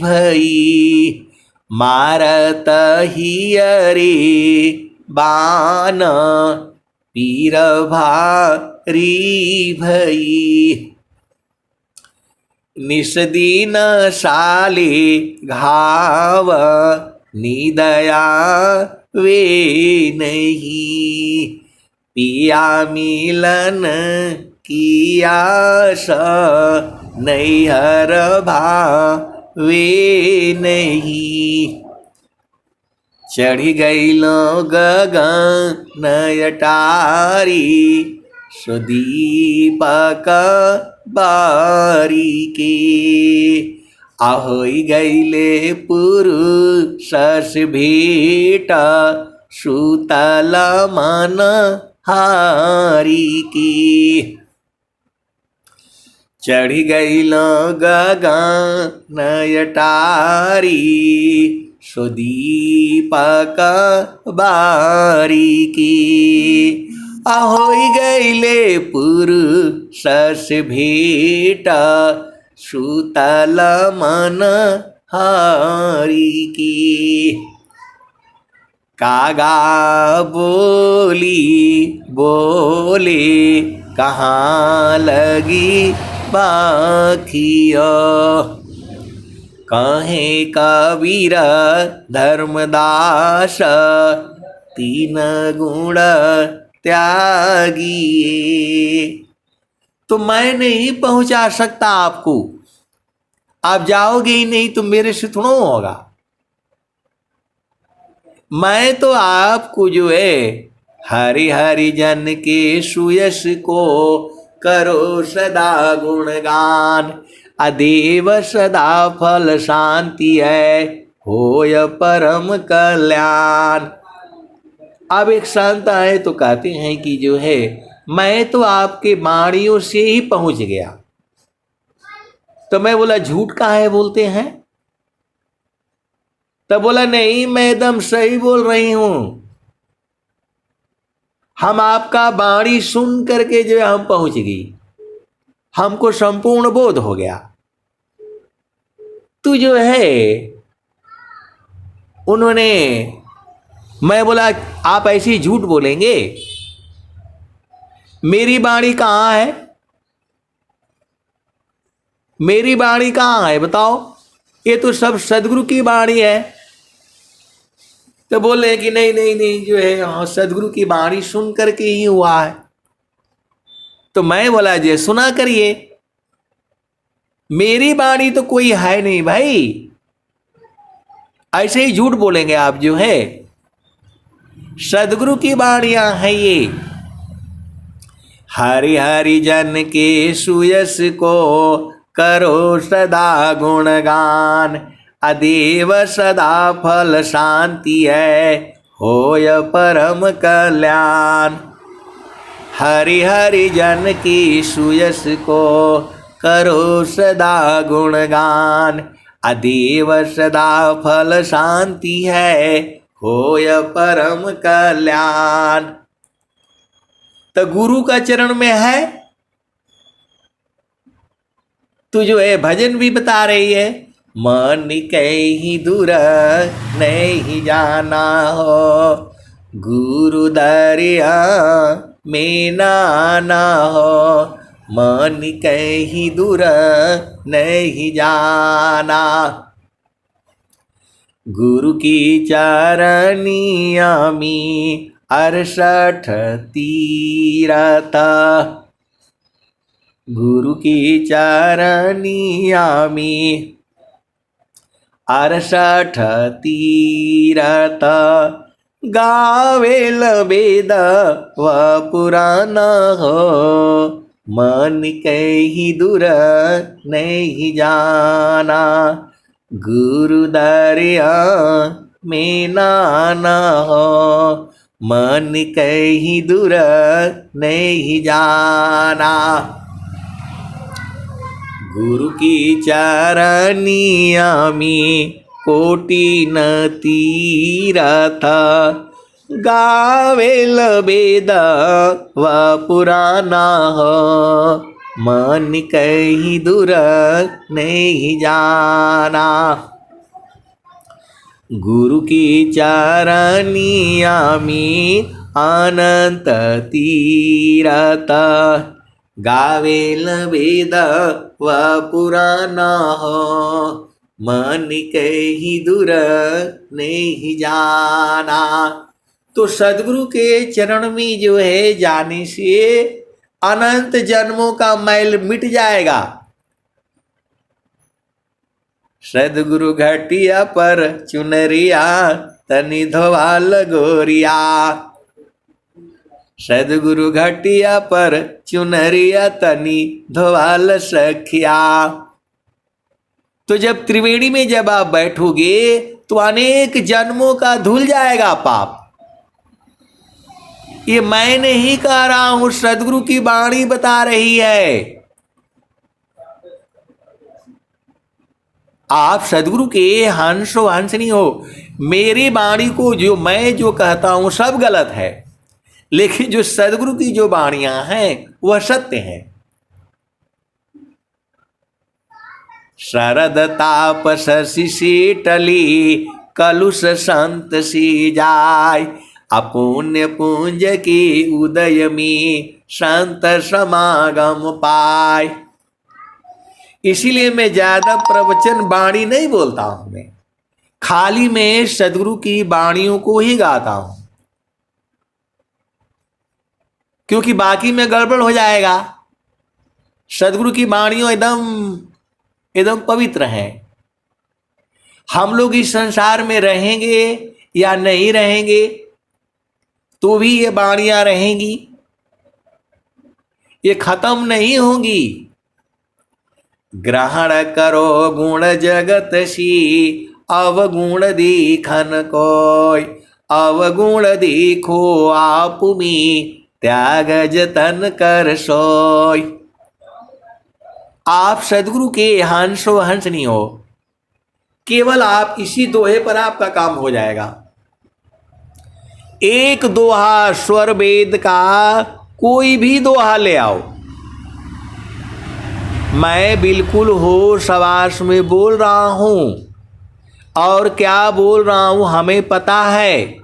भई। मारत हियरे बान पीर भारी भई। निस्दिन साले घाव निदया वे नहीं। पिया मिलन की आस नैहर भावे नहीं। चढ़ी गईलो गगन अटारी, सुदीपक बारी के। ahoy गईले पुरुष से भेट, सुतल मन हारी की। चढ़ी गईलो गगन अटारी, सुदीपक बारी की। ahoy गईले पुरुष से भेट, सुतल मन हारी की। कागा बोली बोले कहाँ लगी बाखिया। कहे कबीर धर्मदास, तीन गुण त्यागी। तो मैं नहीं पहुंचा सकता आपको, आप जाओगे ही नहीं तो मेरे से थोड़ा होगा। मैं तो आपको जो है हरि हरि जन के सुयश को करो सदा गुणगान। अदेव सदा फल शांति है, होय परम कल्याण। अब एक संत आए तो कहते हैं कि जो है मैं तो आपके वाणियों से ही पहुंच गया। तो मैं बोला झूठ काहे बोलते हैं। तब बोला नहीं मैं एकदम सही बोल रही हूं। हम आपका वाणी सुन करके जो है हम पहुंच गई, हमको संपूर्ण बोध हो गया। तू जो है उन्होंने, मैं बोला आप ऐसे ही झूठ बोलेंगे, मेरी वाणी कहाँ है, मेरी वाणी कहाँ है बताओ। ये तो सब सदगुरु की वाणी है। तो बोले कि नहीं नहीं नहीं जो है हाँ सदगुरु की वाणी सुन करके ही हुआ है। तो मैं बोला जे सुना करिए। मेरी वाणी तो कोई है नहीं भाई, ऐसे ही झूठ बोलेंगे आप जो है। सदगुरु की वाणियां हैं ये। हरि हरि जन के सुयस को करो सदा गुणगान, अदेव सदा फल शांति है, होय परम कल्याण। हरि हरि जन की सुयस को करो सदा गुणगान, अदेव सदा फल शांति है, होय परम कल्याण। तो गुरु का चरण में है तो जो है भजन भी बता रही है, मन कहीं दूर नहीं जाना हो, गुरु दरिया में नाना हो, मन कहीं दूर नहीं जाना। गुरु की चरनिया में 68 तीरथ, गुरु की चरनिया में 68 तीरथ, गावेल वेद व पुराण हो, मन कहीं दूर नहीं जाना, गुरु दरिया में नाना हो, मन कहीं दूर नहीं जाना। गुरु की चरनिया में कोटि न तीरथ, गावेल वेद व पुराण हो, मन कहीं दूर नहीं जाना। गुरु की चरनिया में अनंत तीरथ, गावेल वेद व पुराण हो, मन कहीं दूर नहीं जाना। तो सदगुरु के चरण में जो है जाने से अनंत जन्मों का मैल मिट जाएगा। सदगुरु घटिया पर चुनरिया तनि धोवाल गोरिया, सदगुरु घटिया पर चुनरिया तनि धोवाल सखिया। तो जब त्रिवेणी में जब आप बैठोगे तो अनेक जन्मों का धुल जाएगा पाप। ये मैं नहीं कह रहा हूं, सदगुरु की वाणी बता रही है। आप सदगुरु के हंस हो हंस नहीं हो। मेरी वाणी को जो मैं जो कहता हूं सब गलत है, लेकिन जो सदगुरु की जो वाणियां हैं वह सत्य है। शरद ताप शशि शीतली, कलुष संत सी जाय, अपुण्य पुंज की उदय में संत समागम पाय। इसीलिए मैं ज्यादा प्रवचन वाणी नहीं बोलता हूं, मैं खाली मैं सदगुरु की वाणियों को ही गाता हूं, क्योंकि बाकी में गड़बड़ हो जाएगा। सदगुरु की वाणियों एकदम पवित्र हैं। हम लोग इस संसार में रहेंगे या नहीं रहेंगे तो भी ये वाणियां रहेंगी, ये खत्म नहीं होंगी। ग्रहण करो गुण जगत सी, अवगुण दीखन कोय, अवगुण दीखो आप में, त्याग जतन कर सोय। आप सदगुरु के हंसो हंस नहीं हो, केवल आप इसी दोहे पर आपका काम हो जाएगा। एक दोहा स्वर वेद का कोई भी दोहा ले आओ, मैं बिल्कुल होश हवास में बोल रहा हूं, और क्या बोल रहा हूं हमें पता है।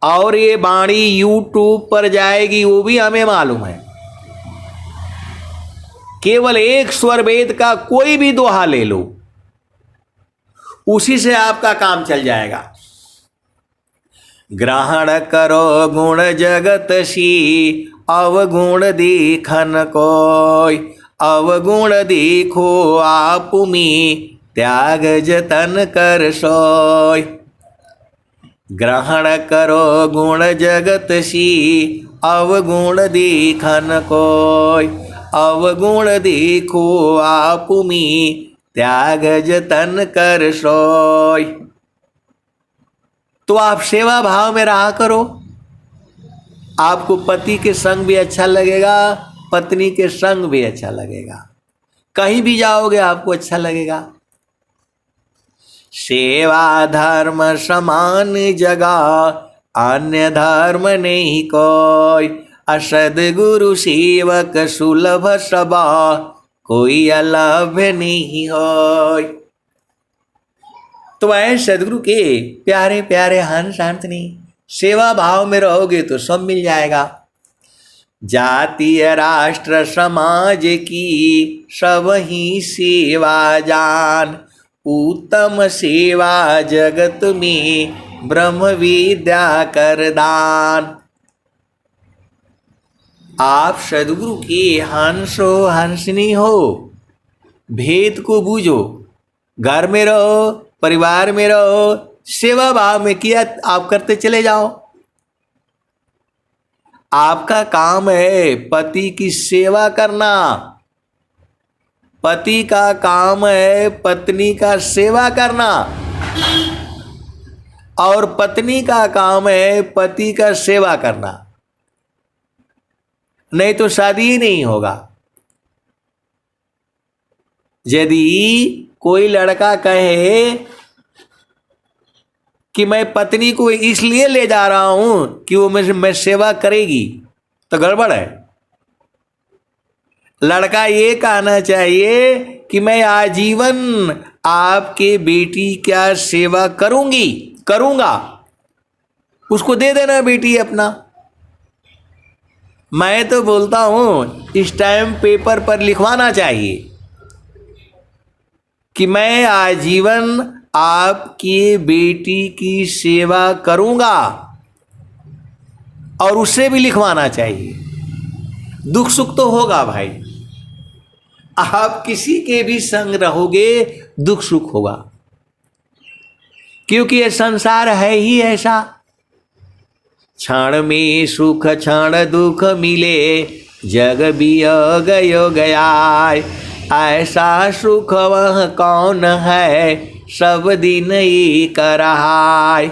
और ये वाणी यूट्यूब पर जाएगी वो भी हमें मालूम है। केवल एक स्वर वेद का कोई भी दोहा ले लो, उसी से आपका काम चल जाएगा। ग्रहण करो गुण जगत सी, अवगुण दीखन कोय, अवगुण देखो आप में, त्याग जतन कर सोय। ग्रहण करो गुण जगत सी, अवगुण देखन कोय। अवगुण देखो आप में, त्याग जतन कर सोय। तो आप सेवा भाव में रहा करो, आपको पति के संग भी अच्छा लगेगा, पत्नी के संग भी अच्छा लगेगा, कहीं भी जाओगे आपको अच्छा लगेगा। सेवा धर्म समान जगा, अन्य धर्म नहीं कोई। असदगुरु सेवक सुलभ सबा, कोई अलभ्य नहीं होय। तो ऐ सदगुरु के प्यारे प्यारे हंस शांतनी, सेवा भाव में रहोगे तो सब मिल जाएगा। जातीय राष्ट्र समाज की सब ही सेवा जान, उत्तम सेवा जगत में ब्रह्म विद्या कर दान। आप सदगुरु के हंसो हंसनी हो, भेद को बूझो, घर में रहो, परिवार में रहो, सेवा भाव में किया आप करते चले जाओ। आपका काम है पति की सेवा करना, पति का काम है पत्नी का सेवा करना, और पत्नी का काम है पति का सेवा करना, नहीं तो शादी ही नहीं होगा। यदि कोई लड़का कहे कि मैं पत्नी को इसलिए ले जा रहा हूं कि वो मैं सेवा करेगी, तो गड़बड़ है। लड़का ये कहना चाहिए कि मैं आजीवन आपके बेटी क्या सेवा करूंगा, उसको दे देना बेटी अपना। मैं तो बोलता हूं स्टैम्प पेपर पर लिखवाना चाहिए कि मैं आजीवन आपकी बेटी की सेवा करूंगा, और उससे भी लिखवाना चाहिए। दुख सुख तो होगा भाई, आप किसी के भी संग रहोगे दुख सुख होगा, क्योंकि ये संसार है ही ऐसा। क्षण में सुख क्षण दुख मिले, जग बियोग यो गया। ऐसा सुख वह कौन है, सब दिन एक रहाय।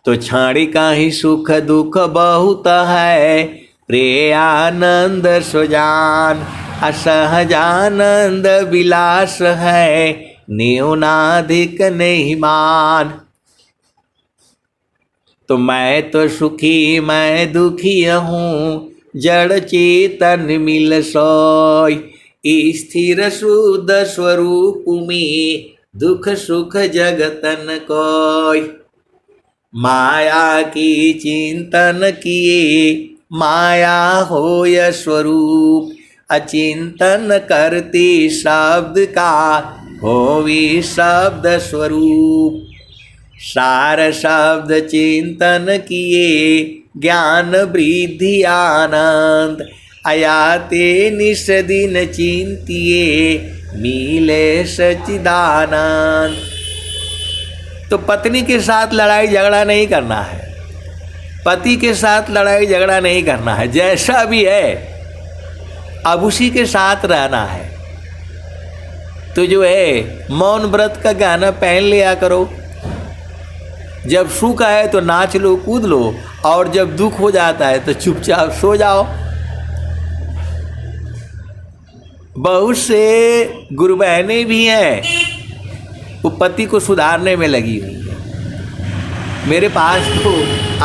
तो क्षण का ही सुख दुख बहुत है, प्रिय आनंद सुजान। असहजानंद विलास है, न्यूनाधिक नहीं मान। तो मैं तो सुखी मैं दुखी हूँ, जड़ चेतन मिल सोय। स्थिर शुद्ध स्वरूप में, दुख सुख जगतन कोय। माया की चिंतन किए, माया होय स्वरूप। अचिंतन करते शब्द का, होवे शब्द स्वरूप। सार शब्द चिंतन किए, ज्ञान वृद्धि आनंद। आयाते निस दिन चिंतिए, मिले सच्चिदानंद। तो पत्नी के साथ लड़ाई झगड़ा नहीं करना है, पति के साथ लड़ाई झगड़ा नहीं करना है, जैसा भी है अब उसी के साथ रहना है। तो जो है मौन व्रत का गाना पहन लिया करो। जब सुख है तो नाच लो कूद लो, और जब दुख हो जाता है तो चुपचाप सो जाओ। बहुत से गुरु बहनें भी हैं, वो पति को सुधारने में लगी हुई है। मेरे पास तो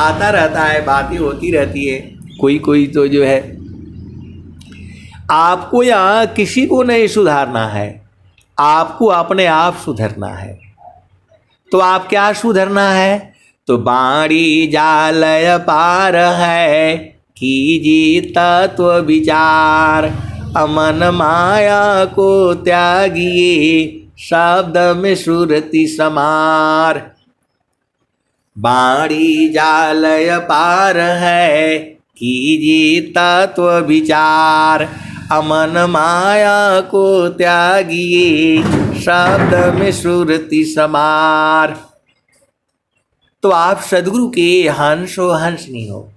आता रहता है, बातें होती रहती है। कोई तो जो है, आपको यहाँ किसी को नहीं सुधारना है, आपको अपने आप सुधरना है। तो आप क्या सुधरना है? तो बाणी जालय पार है, कीजिए तत्व विचार। अमन माया को त्यागिए, शब्द में सुरति समार। बाणी जालय पार है, कीजिए तत्व विचार। अमन माया को त्यागिए, शब्द में सुरति समार। तो आप सदगुरु के हंसो हंस नहीं हो।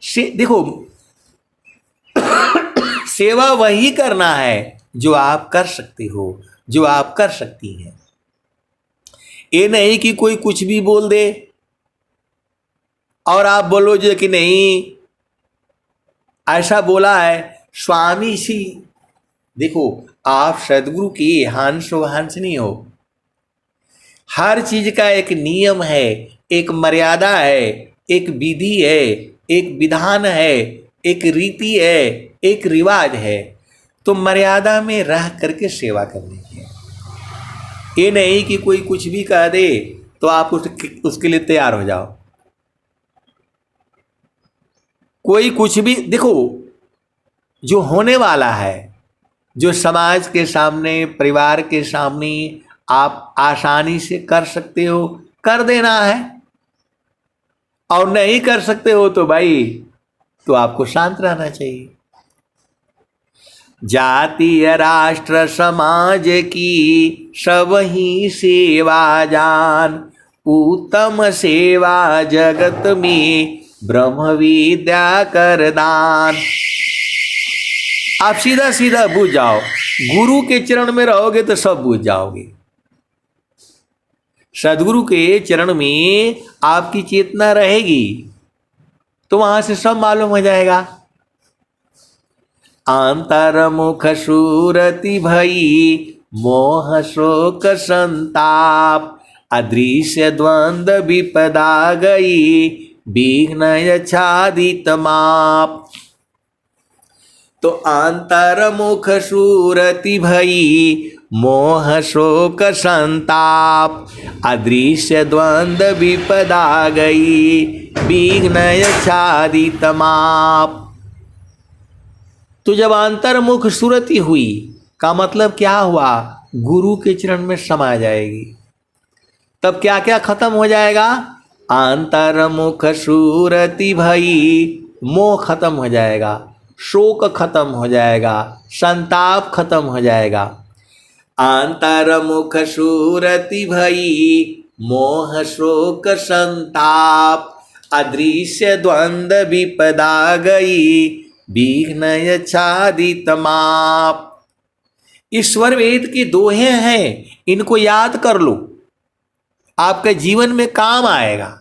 देखो, सेवा वही करना है जो आप कर सकते हो, जो आप कर सकती हैं। ये नहीं कि कोई कुछ भी बोल दे और आप बोलो जो कि नहीं ऐसा बोला है स्वामी जी। देखो, आप सदगुरु की हंसो हंस नहीं हो। हर चीज का एक नियम है, एक मर्यादा है, एक विधि है, एक विधान है, एक रीति है, एक रिवाज है। तो मर्यादा में रह करके सेवा करनी है। ये नहीं कि कोई कुछ भी कह दे तो आप उसके लिए तैयार हो जाओ। कोई कुछ भी, देखो, जो होने वाला है, जो समाज के सामने, परिवार के सामने आप आसानी से कर सकते हो, कर देना है। और नहीं कर सकते हो तो भाई, तो आपको शांत रहना चाहिए। जातीय राष्ट्र समाज की सब ही सेवा जान, उत्तम सेवा जगत में ब्रह्म विद्या कर दान। आप सीधा सीधा बूझ जाओ, गुरु के चरण में रहोगे तो सब बूझ जाओगे। सदगुरु के चरण में आपकी चेतना रहेगी तो वहां से सब मालूम हो जाएगा। अंतर्मुख सूरति भई, मोह शोक संताप, अदृश्य द्वंद विपदा गई, विघ्न छादित माप। तो अंतर्मुख सूरति भई, मोह शोक संताप, अदृश्य द्वंद विपदा गई, विघ्न छादित माप। तो जब अंतर्मुख सूरति हुई का मतलब क्या हुआ? गुरु के चरण में समा जाएगी। तब क्या क्या खत्म हो जाएगा? अंतर्मुख सूरति भई, मोह खत्म हो जाएगा, शोक खत्म हो जाएगा, संताप खत्म हो जाएगा। अंतर्मुख सूरति भई, मोह शोक संताप, अदृश्य द्वंद विपदा गई, विघ्न छादित माप। ईश्वर वेद के दोहे हैं, इनको याद कर लो, आपके जीवन में काम आएगा।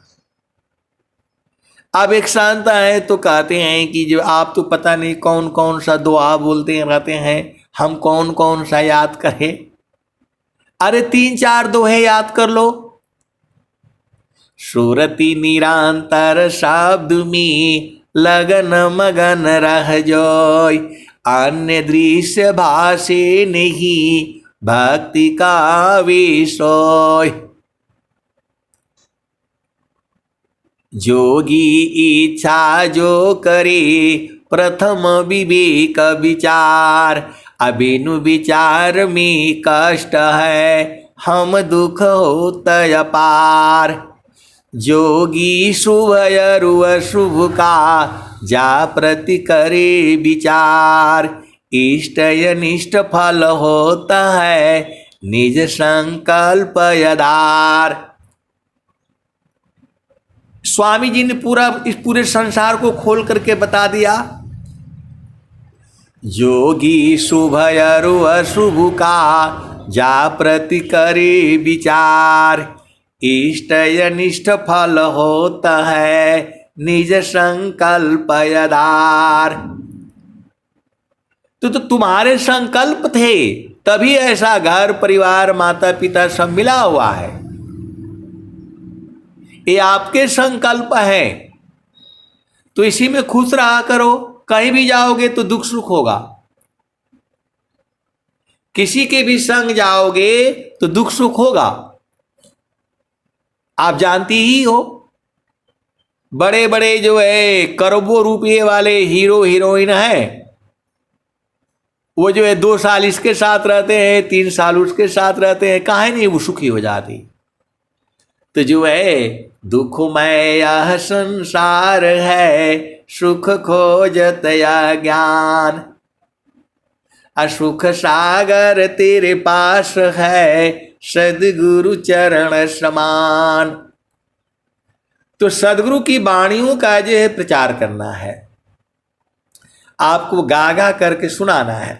अब एक संत है तो कहते हैं कि जो आप तो पता नहीं कौन कौन सा दुआ बोलते रहते हैं, हम कौन कौन सा याद करें। अरे 3-4 दोहे याद कर लो। सुरति निरंतर शब्द में लगन मगन रह जोय, अन्य दृश्य भाषे नहीं भक्ति का विषय। जोगी इच्छा जो करे प्रथम विवेक विचार, अबिनु विचार में कष्ट है हम दुख होतय अपार। जोगी शुभ अरु अशुभ का जा प्रति करे विचार, इष्ट अनिष्ट फल होता है निज संकल्प आधार। स्वामी जी ने इस पूरे संसार को खोल करके बता दिया। जोगी शुभ अरु अशुभ का जा प्रति करे विचार, इष्ट अनिष्ट फल होता है निज संकल्प आधार। तो तुम्हारे संकल्प थे तभी ऐसा घर परिवार माता पिता सब मिला हुआ है। ये आपके संकल्प है, तो इसी में खुश रहा करो। कहीं भी जाओगे तो दुख सुख होगा, किसी के भी संग जाओगे तो दुख सुख होगा। आप जानती ही हो, बड़े बड़े जो है करोड़ों रुपये वाले हीरो हीरोइन हैं, वो जो है 2 साल इसके साथ रहते हैं, 3 साल उसके साथ रहते हैं, काहे नहीं वो सुखी हो जाती। तो जो है दुखमय यह संसार है, सुख खोजत या ज्ञान। असुख सागर तेरे पास है, सदगुरु चरण समान। तो सदगुरु की वाणियों का जो है प्रचार करना है, आपको गा गा करके सुनाना है।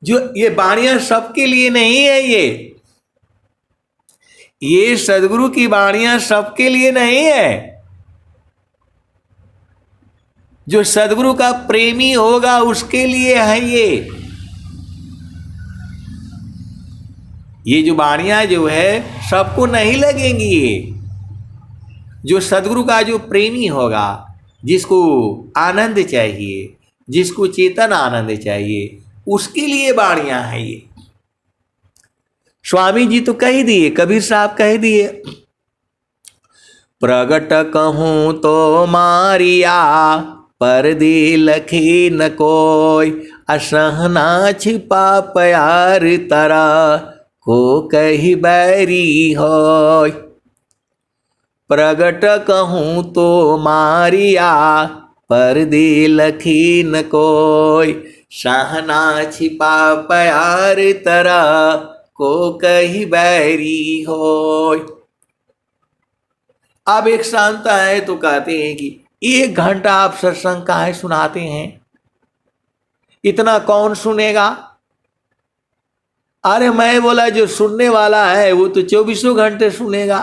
जो ये वाणियां सबके लिए नहीं है, ये सदगुरु की वाणियां सबके लिए नहीं है। जो सदगुरु का प्रेमी होगा उसके लिए है ये जो वाणियां जो है सबको नहीं लगेंगी। ये जो सदगुरु का जो प्रेमी होगा, जिसको आनंद चाहिए, जिसको चेतन आनंद चाहिए, उसके लिए वाणियां हैं ये। स्वामी जी तो कह दिए, कबीर साहब कह दिए, प्रगट कहूं तो मारिया, परदे लखे न कोई, असहना छिपा प्यार तरा, को कही बैरी होय। प्रगट कहूं तो मारिया, परदे लखे न कोई, सहना छिपा प्यार तरा, को कही बैरी होय। अब एक शांत है तो कहते हैं कि 1 घंटा आप सत्संग का है सुनाते हैं, इतना कौन सुनेगा? अरे मैं बोला जो सुनने वाला है वो तो 24 घंटे सुनेगा।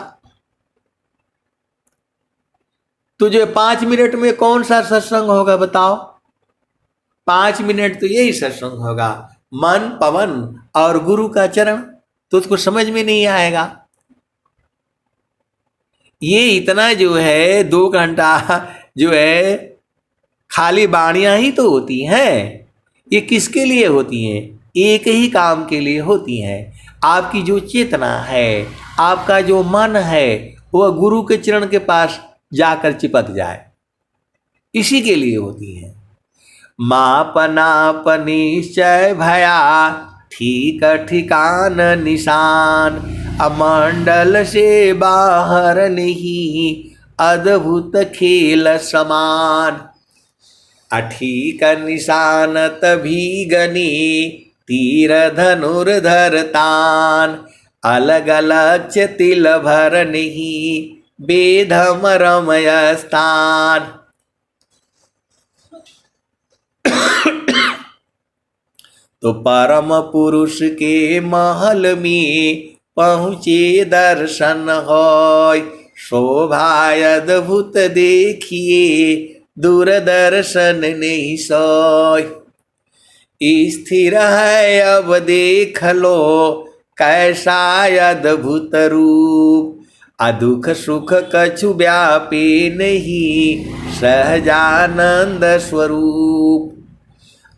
तुझे 5 मिनट में कौन सा सत्संग होगा बताओ? 5 मिनट तो यही सत्संग होगा, मन पवन और गुरु का चरण। तो उसको समझ में नहीं आएगा। ये इतना जो है 2 घंटा जो है खाली वाणियां ही तो होती हैं। ये किसके लिए होती हैं? एक ही काम के लिए होती हैं। आपकी जो चेतना है, आपका जो मन है, वह गुरु के चरण के पास जाकर चिपक जाए, इसी के लिए होती हैं। मापनाप निश्चय भया, ठीक ठिकान निशान, अमंडल से बाहर नहीं, अद्भुत खेल समान। अठीक निशान तभी गनी, तीर धनुर्धर तान, अलग अलग तिल भर नहीं, बेधम रमय स्थान। तो परम पुरुष के महल में पहुँचे दर्शन होय, शोभा अद्भुत देखिए, दूरदर्शन नहीं सोय। स्थिर है अब देख लो, कैसा अद्भुत रूप, अदुख सुख कछु व्यापे नहीं, सहजानंद स्वरूप।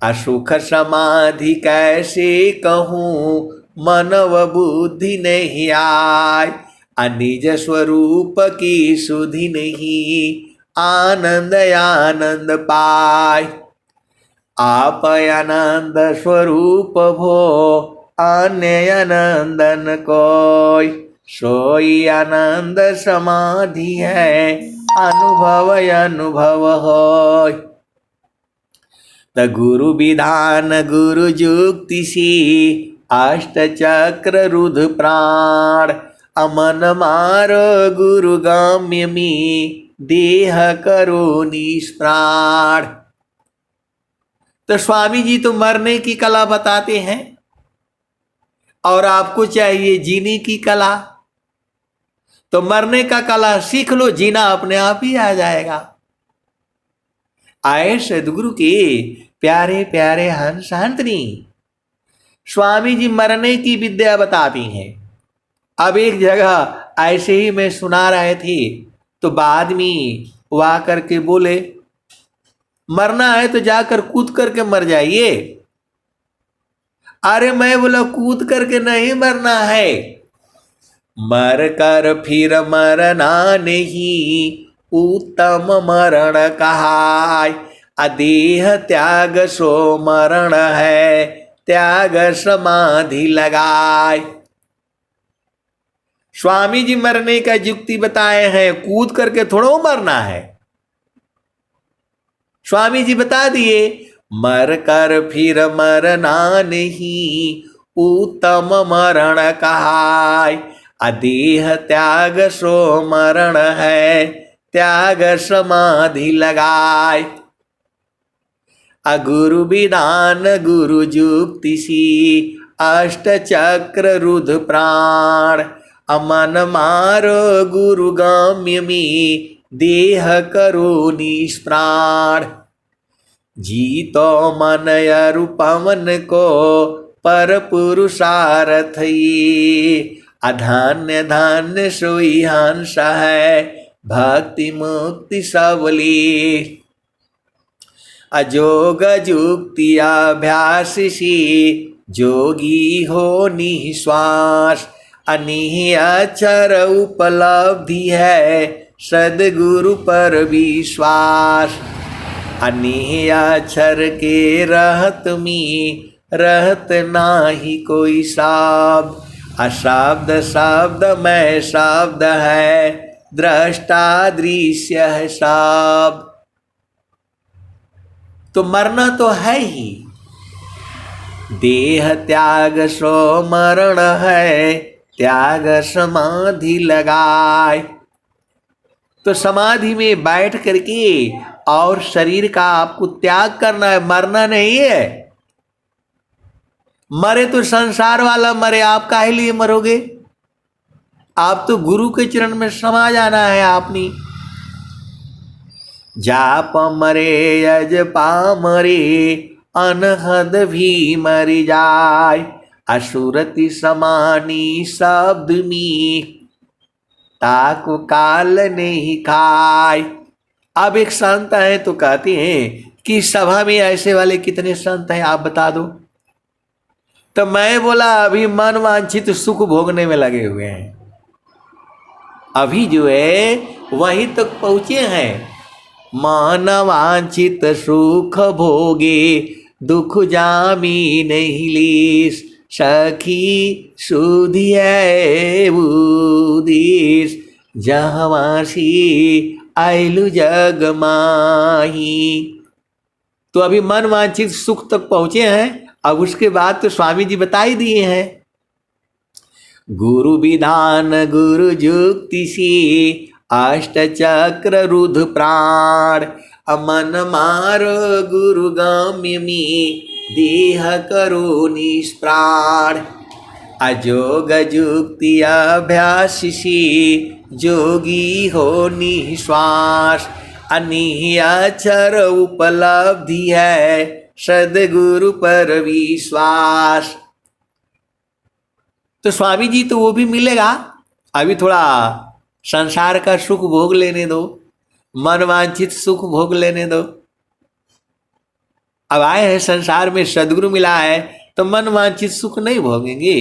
असुख समाधि कैसे कहूँ, मन व बुद्धि नहीं आय, अनिज स्वरूप की सुधि नहीं, आनंद आनंद पाय। आप आनंद स्वरूप भो, अन्य आनंदन कोय, सोई आनंद समाधि है, अनुभव अनुभव होय। त गुरु विधान गुरु जुक्ति सी, अष्ट चक्र रुद्र प्राण, अमन मारो गुरु गाम्य में, देह करो निष्प्राण। तो स्वामी जी तो मरने की कला बताते हैं, और आपको चाहिए जीने की कला। तो मरने का कला सीख लो, जीना अपने आप ही आ जाएगा। आए सदगुरु के प्यारे प्यारे हंस हंसनी, स्वामी जी मरने की विद्या बताती हैं। अब एक जगह ऐसे ही मैं सुना रहे थे, तो बाद में वो आकर के बोले, मरना है तो जाकर कूद करके मर जाइए। अरे मैं बोला कूद करके नहीं मरना है, मर कर फिर मरना नहीं, उत्तम मरण कहाय। अदेह त्याग सो मरण है, त्याग समाधि लगाए। स्वामी जी मरने का युक्ति बताए हैं, कूद करके थोड़ा मरना है। स्वामी जी बता दिए, मर कर फिर मरना नहीं, उत्तम मरण कहाय। अदेह त्याग सो मरण है, त्याग समाधि लगाय। अगुरु विधान गुरु जुक्ति सी, अष्ट चक्र रुद्र प्राण। अमन मारो गुरु गम्य में, देह करो निष्प्राण। जीतो मन अरु पवन को, पर पुरुषार्थ ये। अधन्य धन्य सोई हंस है, भक्ति मुक्ति सबली। अजोग जुक्ति अभ्यास से, जोगी हो निश्वास। अनिह अक्षर उपलब्धि है, सद्गुरु पर विश्वास। अनिह अक्षर के रहत में, रहत नाही कोई शब्द। अशब्द शब्द में शब्द है, दृष्टा दृश्य है शब्द। तो मरना तो है ही, देह त्याग सो मरण है, त्याग समाधि लगाए। तो समाधि में बैठ करके और शरीर का आपको त्याग करना है, मरना नहीं है। मरे तो संसार वाला मरे, आप काहे लिए मरोगे? आप तो गुरु के चरण में समा जाना है आपने। जाप मरे यजपा मरे, अनहद भी मरि जाय। असुरति समानी शब्द में, ताको काल नहीं खाय। अब एक संत है तो कहते हैं कि सभा में ऐसे वाले कितने संत हैं आप बता दो। तो मैं बोला अभी मन वांछित सुख भोगने में लगे हुए हैं, अभी जो है वहीं तक पहुंचे हैं। मान वांछित सुख भोगे, दुख जामी नहीं लीस। सखी सुधिया बुदिस, जहवासी आयलु जग माही। तो अभी मन वांछित सुख तक पहुंचे हैं। अब उसके बाद तो स्वामी जी बता ही दिए हैं, गुरु विधान गुरु जुक्ति सी, अष्ट चक्र रुद्र प्राण। अमन मारो गुरु गम्य में, देह करो निष्प्राण। अजोग जुक्ति अभ्यास से, जोगी हो निश्वास। अनिह अक्षर उपलब्धि है, सद्गुरु पर विश्वास। तो स्वामी जी तो वो भी मिलेगा, अभी थोड़ा संसार का सुख भोग लेने दो, मन वांछित सुख भोग लेने दो। अब आए हैं संसार में, सदगुरु मिला है तो मन वांछित सुख नहीं भोगेंगे?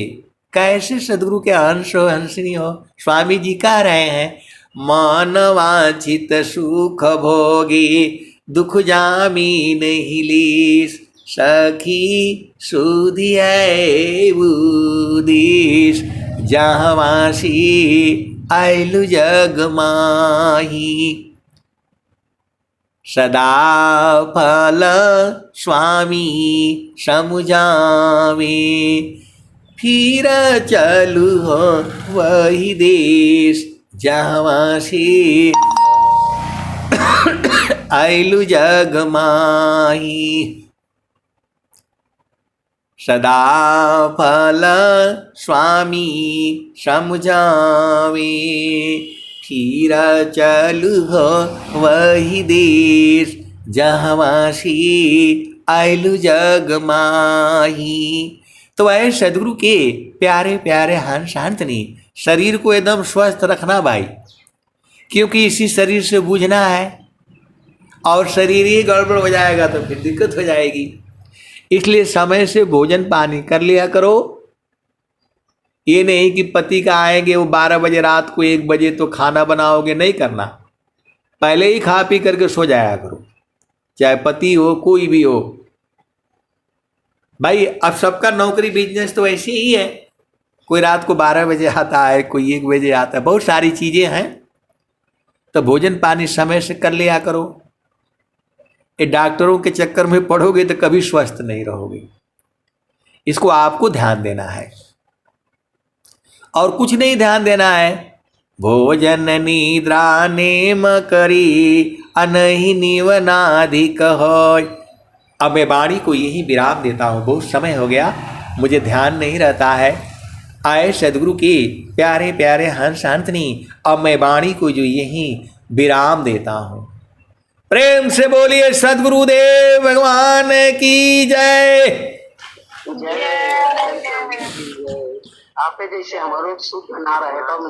कैसे सदगुरु के अंश हो हंसनी हो? स्वामी जी कह रहे हैं मन वांछित सुख भोगी, दुख जामी नहीं लीस। सखी सुधिया बुदिस, जहवासी आयलु जग माही। सदा फल स्वामी समुझावे, फिर चलू हो वही देश। जहवासी आयलु जग माही। सदा फल स्वामी समझावे, फिर चलू हो वही देश। जहवासी आयलु जग माही। तो वह सदगुरु के प्यारे प्यारे हंस हंसनी, शरीर को एकदम स्वस्थ रखना भाई, क्योंकि इसी शरीर से बूझना है और शरीर ही गड़बड़ हो जाएगा तो फिर दिक्कत हो जाएगी। इसलिए समय से भोजन पानी कर लिया करो। ये नहीं कि पति का आएंगे वो 12 बजे रात को 1 बजे तो खाना बनाओगे, नहीं करना। पहले ही खा पी करके सो जाया करो, चाहे पति हो कोई भी हो भाई। अब सबका नौकरी बिजनेस तो ऐसे ही है, कोई रात को 12 बजे आता है, कोई 1 बजे आता है, बहुत सारी चीजें हैं। तो भोजन पानी समय से कर लिया करो। ये डॉक्टरों के चक्कर में पड़ोगे तो कभी स्वस्थ नहीं रहोगे। इसको आपको ध्यान देना है और कुछ नहीं ध्यान देना है। भोजन निद्रा नेम करी अनहि निवनाधिक होय। अब मैं वाणी को यही विराम देता हूँ, बहुत समय हो गया, मुझे ध्यान नहीं रहता है। आए सदगुरु के प्यारे प्यारे हंस हंसनी, अब मैं वाणी को जो यही विराम देता हूँ। प्रेम से बोलिए सदगुरुदेव भगवान की जय। आप जैसे हमारे शुद्ध ना रहे तब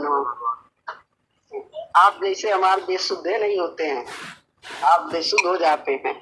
आप जैसे हमारे बेशुद्ध नहीं होते हैं, आप बेशुद्ध हो जाते हैं।